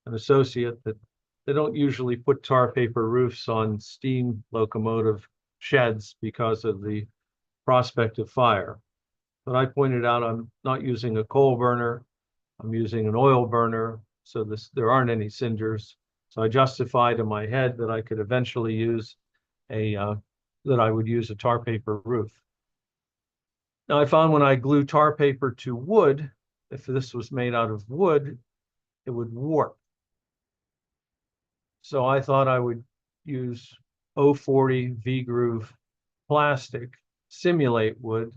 an associate that they don't usually put tar paper roofs on steam locomotive sheds because of the prospect of fire. But I pointed out I'm not using a coal burner, I'm using an oil burner, so there aren't any cinders. So I justified in my head that I could eventually use that I would use a tar paper roof. Now I found when I glue tar paper to wood, if this was made out of wood, it would warp. So I thought I would use 040 V-groove plastic, simulate wood.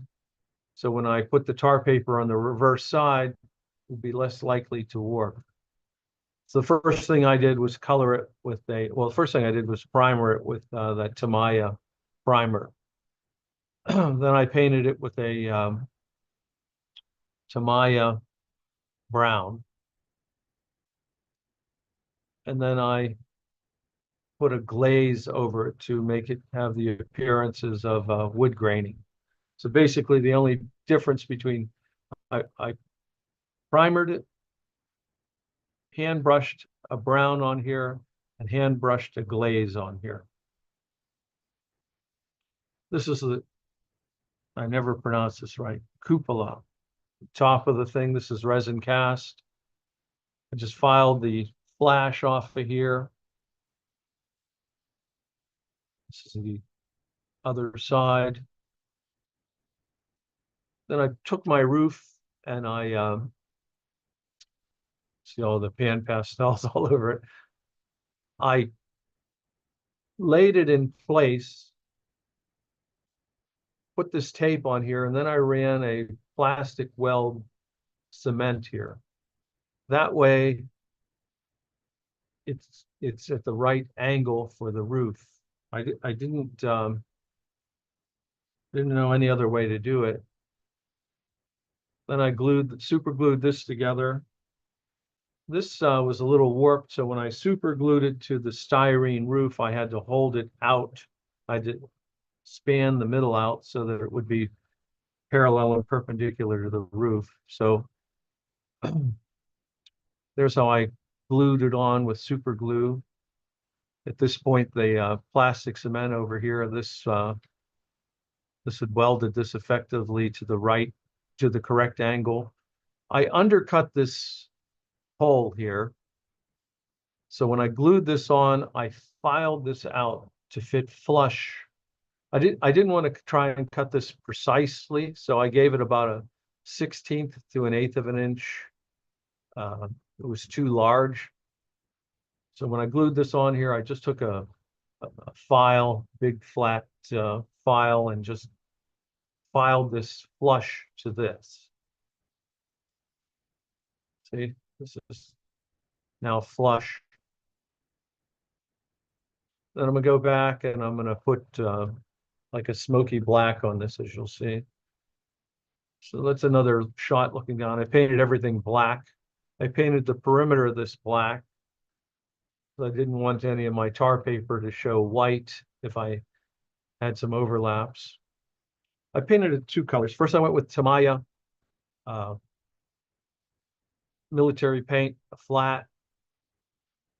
So when I put the tar paper on the reverse side, it would be less likely to warp. So the first thing I did was color it with the first thing I did was primer it with that Tamiya primer. Then I painted it with a Tamiya brown. And then I put a glaze over it to make it have the appearances of wood graining. So basically the only difference between, I primered it, hand brushed a brown on here, and hand brushed a glaze on here. This is I never pronounced this right, cupola. Top of the thing, this is resin cast. I just filed the flash off of here. This is the other side. Then I took my roof and I see all the pan pastels all over it. I laid it in place, put this tape on here, and then I ran a plastic weld cement here. That way, it's at the right angle for the roof. I didn't know any other way to do it. Then I super glued this together. This was a little warped, so when I super glued it to the styrene roof, I had to hold it out. I did span the middle out so that it would be parallel and perpendicular to the roof. So there's how I glued it on with super glue. At this point, the plastic cement over here, this had welded this effectively to the right, to the correct angle. I undercut this hole here. So when I glued this on, I filed this out to fit flush. I didn't want to try and cut this precisely, so I gave it about a 1/16 to an 1/8 of an inch. It was too large. So when I glued this on here, I just took a file, big flat file, and just filed this flush to this. See, this is now flush. Then I'm gonna go back and I'm gonna put like a smoky black on this, as you'll see. So that's another shot looking down. I painted everything black. I painted the perimeter of this black. I didn't want any of my tar paper to show white if I had some overlaps. I painted it 2 colors. First, I went with Tamiya military paint, a flat.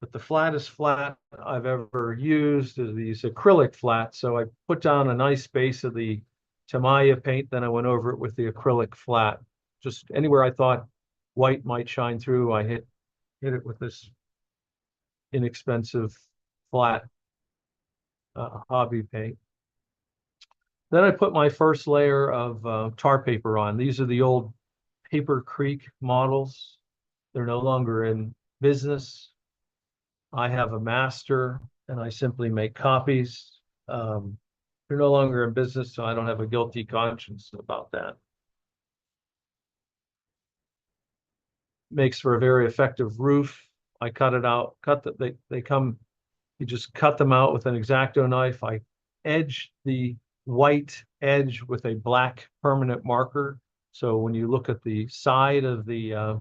But the flattest flat I've ever used is these acrylic flats. So I put down a nice base of the Tamiya paint, then I went over it with the acrylic flat. Just anywhere I thought white might shine through, I hit it with this inexpensive flat hobby paint. Then I put my first layer of tar paper on. These are the old Paper Creek models. They're no longer in business. I have a master and I simply make copies. They're no longer in business, so I don't have a guilty conscience about that. Makes for a very effective roof. I cut it out, you just cut them out with an X-Acto knife. I edged the white edge with a black permanent marker So when you look at the side of the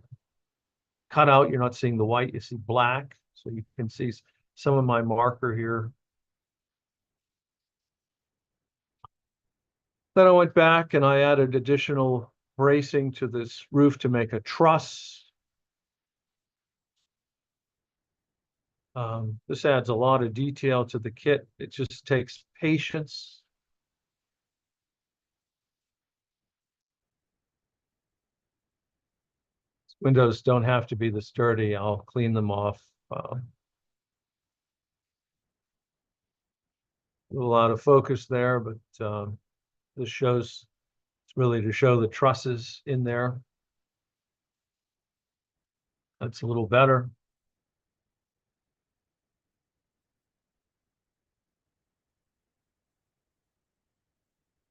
cutout, you're not seeing the white, you see black. So you can see some of my marker here. Then I went back and I added additional bracing to this roof to make a truss. This adds a lot of detail to the kit. It just takes patience. Windows don't have to be this dirty. I'll clean them off. A little out of focus there, but this shows, it's really to show the trusses in there. That's a little better.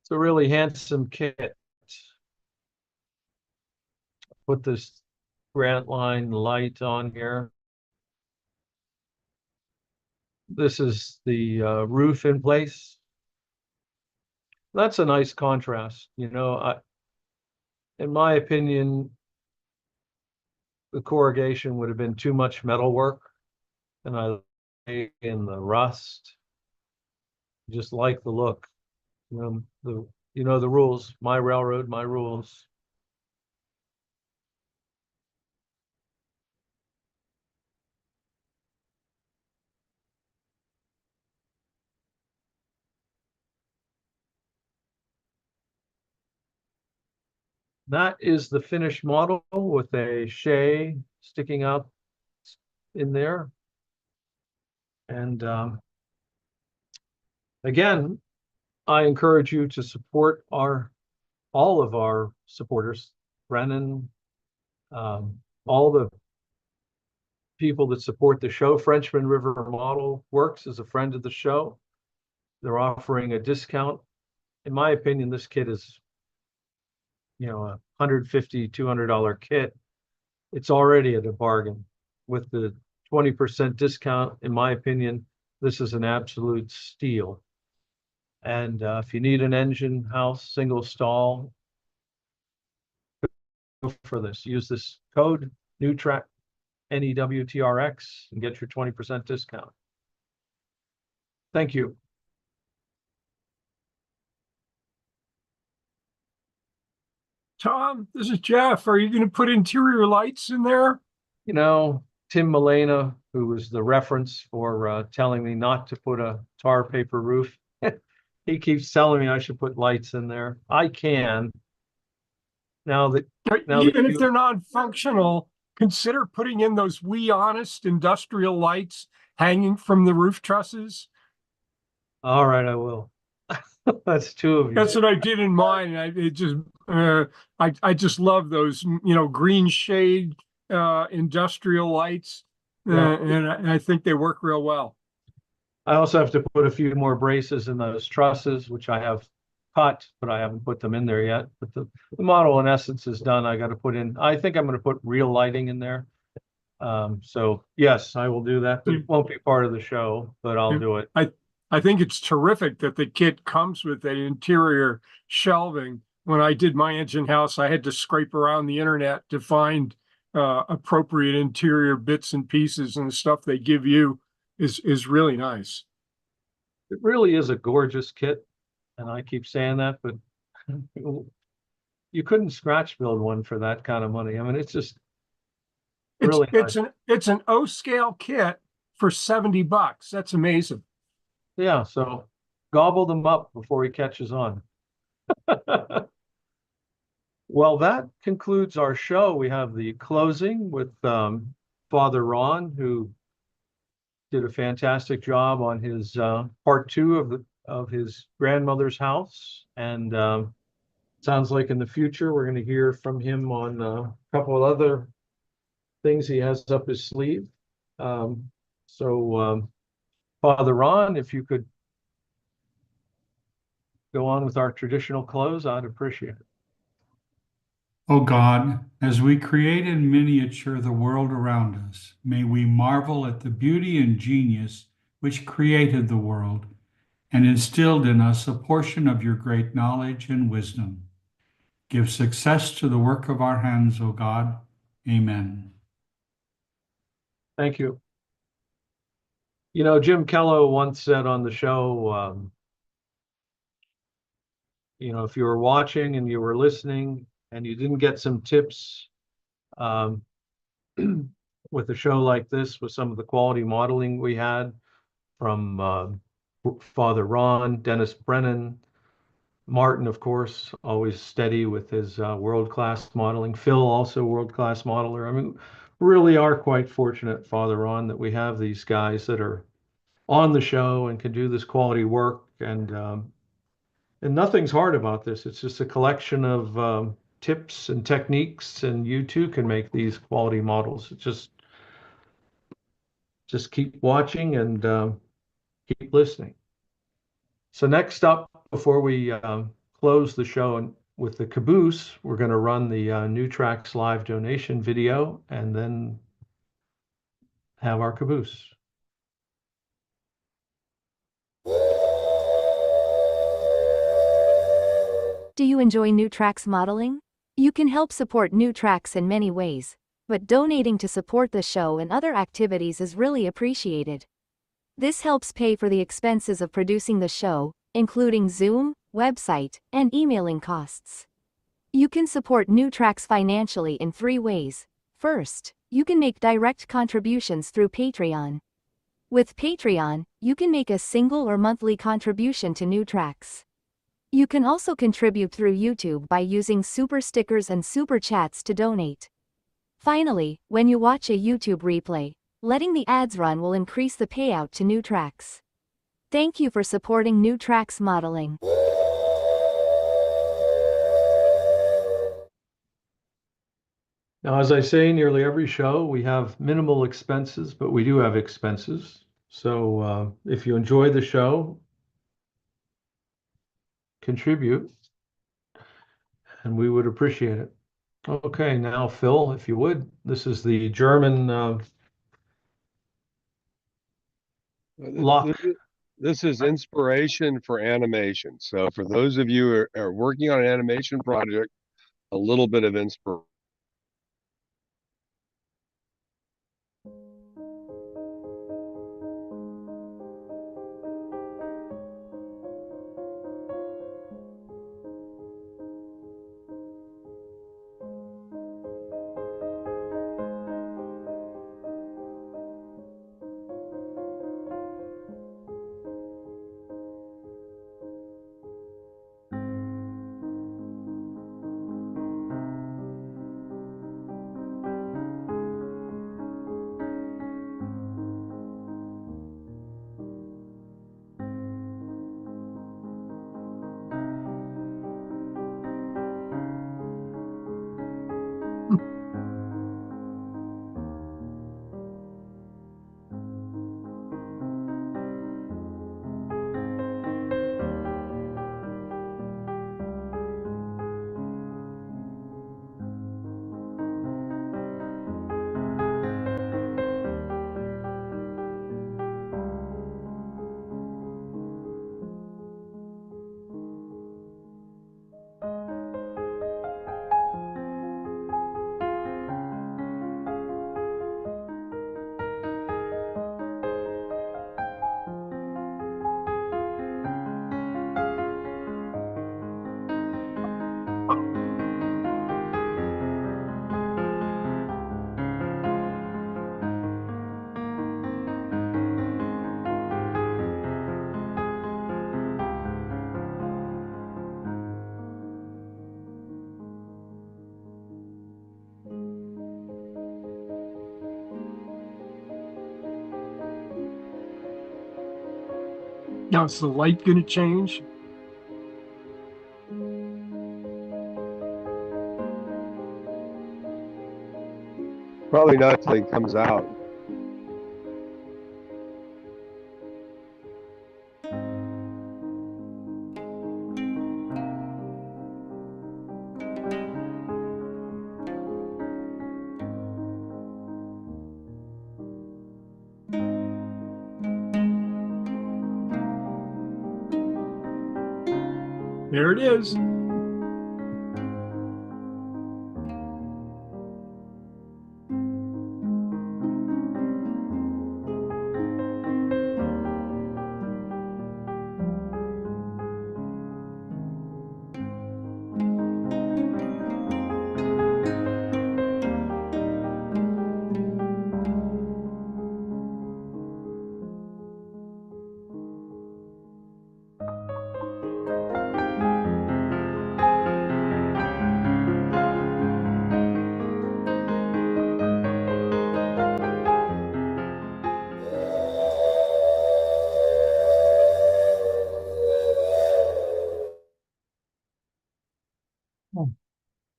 It's a really handsome kit. Put this Grant Line light on here. This is the roof in place. That's a nice contrast. You know, in my opinion, the corrugation would have been too much metal work, and I like in the rust. Just like the look. You know the rules. My railroad, my rules. That is the finished model with a shay sticking out in there. And again, I encourage you to support all of our supporters, Brennen, all the people that support the show. Frenchman River Model Works is a friend of the show. They're offering a discount. In my opinion, this kit is, you know, a $150, $200 kit. It's already at a bargain. With the 20% discount, in my opinion, this is an absolute steal. And if you need an engine house, single stall, go for this. Use this code, NEWTRAX, NEWTRX, and get your 20% discount. Thank you. Tom, this is Jeff. Are you going to put interior lights in there? You know, Tim Malena, who was the reference for telling me not to put a tar paper roof, he keeps telling me I should put lights in there. I can. Even if they're non-functional, consider putting in those We Honest industrial lights hanging from the roof trusses. All right, I will. That's two of you. That's what I did in mine. I just love those, you know, green shade industrial lights, and I think they work real well. I also have to put a few more braces in those trusses, which I have cut, but I haven't put them in there yet. But the model in essence is done. I got to put in, I think I'm going to put real lighting in there. So yes, I will do that, but it won't be part of the show, but I'll do it. I think it's terrific that the kit comes with an interior shelving. When I did my engine house, I had to scrape around the internet to find appropriate interior bits and pieces, and the stuff they give you is really nice. It really is a gorgeous kit, and I keep saying that, but you couldn't scratch build one for that kind of money. I mean, it's just really nice. It's an O scale kit for $70. That's amazing. Yeah, so gobble them up before he catches on. Well, that concludes our show. We have the closing with Father Ron, who did a fantastic job on his part 2 of his grandmother's house. And sounds like in the future we're going to hear from him on a couple of other things he has up his sleeve. Father Ron, if you could go on with our traditional close, I'd appreciate it. O God, as we create in miniature the world around us, may we marvel at the beauty and genius which created the world and instilled in us a portion of your great knowledge and wisdom. Give success to the work of our hands, O God. Amen. Thank you. You know, Jim Kello once said on the show, you know, if you were watching and you were listening and you didn't get some tips um, with a show like this, with some of the quality modeling we had from Father Ron, Dennis Brennen, Martin, of course, always steady with his world-class modeling. Phil, also world-class modeler. I mean, really are quite fortunate, Father Ron, that we have these guys that are on the show and can do this quality work. And nothing's hard about this. It's just a collection of tips and techniques, and you too can make these quality models. It's just keep watching and keep listening. So next up, before we close the show with the Caboose, we're going to run the New Tracks live donation video and then have our Caboose. Do you enjoy New Tracks modeling? You can help support New Tracks in many ways, but donating to support the show and other activities is really appreciated. This helps pay for the expenses of producing the show, including Zoom, website, and emailing costs. You can support New Tracks financially in 3 ways. First, you can make direct contributions through Patreon. With Patreon, you can make a single or monthly contribution to New Tracks. You can also contribute through YouTube by using super stickers and super chats to donate. Finally, when you watch a YouTube replay, letting the ads run will increase the payout to New Tracks. Thank you for supporting New Tracks modeling. Now, as I say, nearly every show, we have minimal expenses, but we do have expenses. So if you enjoy the show, contribute, and we would appreciate it. Okay, now, Phil, if you would, this is the German lock. This is inspiration for animation. So for those of you who are working on an animation project, a little bit of inspiration. Now, is the light going to change? Probably not till it comes out. There it is.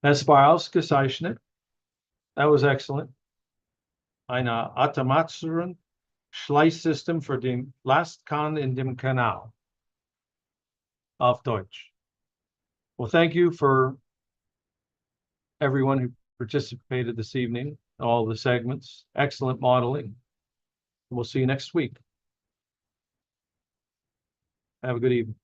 Das war ausgezeichnet. That was excellent. Eine automatischen Schleißsystem für den Lastkahn in dem Kanal. Auf Deutsch. Well, thank you for everyone who participated this evening, all the segments. Excellent modeling. We'll see you next week. Have a good evening.